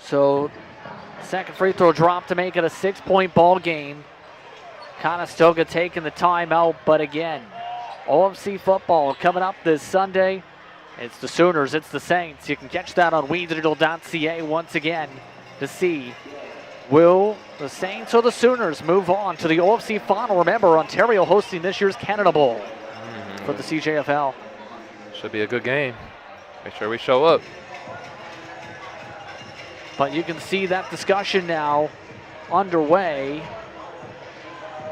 So, second free throw drop to make it a 6-point ball game. Conestoga taking the timeout, but again, OFC football coming up this Sunday. It's the Sooners, it's the Saints. You can catch that on WeDigital.ca once again to see will the Saints or the Sooners move on to the OFC final. Remember, Ontario hosting this year's Canada Bowl for the CJFL. Should be a good game. Make sure we show up. But you can see that discussion now underway.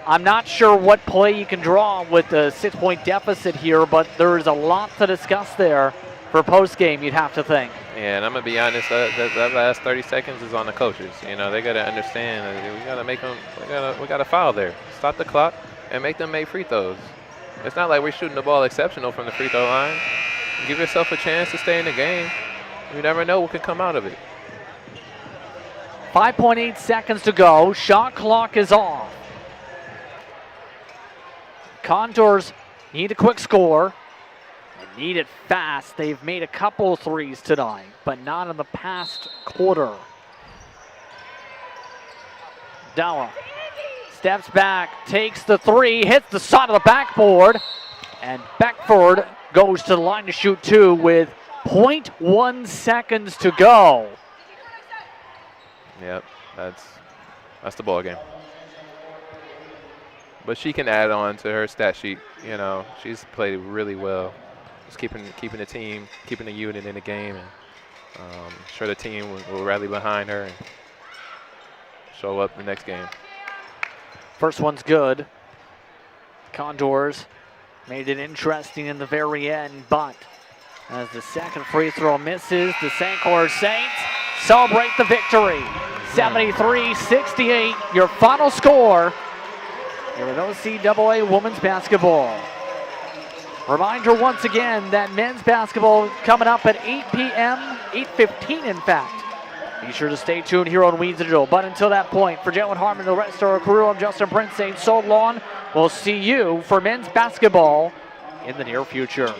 I'm not sure what play you can draw with the 6-point deficit here, but there's a lot to discuss there for post-game, you'd have to think. Yeah, and I'm going to be honest, that last 30 seconds is on the coaches. They got to understand that we got to make them, we got to foul there. Stop the clock and make them make free throws. It's not like we're shooting the ball exceptional from the free throw line. Give yourself a chance to stay in the game. You never know what could come out of it. 5.8 seconds to go. Shot clock is off. Condors need a quick score. They need it fast. They've made a couple threes tonight, but not in the past quarter. Dalla steps back, takes the three, hits the side of the backboard, and Beckford goes to the line to shoot 2 with 0.1 seconds to go. Yep, that's the ball game. But she can add on to her stat sheet. She's played really well. Just keeping the team, keeping the unit in the game, and sure the team will rally behind her and show up the next game. First one's good. Condors made it interesting in the very end, but as the second free throw misses, the St. Clair Saints celebrate the victory. 73-68, your final score here at OCAA Women's Basketball. Reminder once again that men's basketball coming up at 8 p.m., 8:15 in fact. Be sure to stay tuned here on Weeds Digital. But until that point, for Jalen Harmon and the rest of our crew, I'm Justin Prince saying so long. We'll see you for men's basketball in the near future.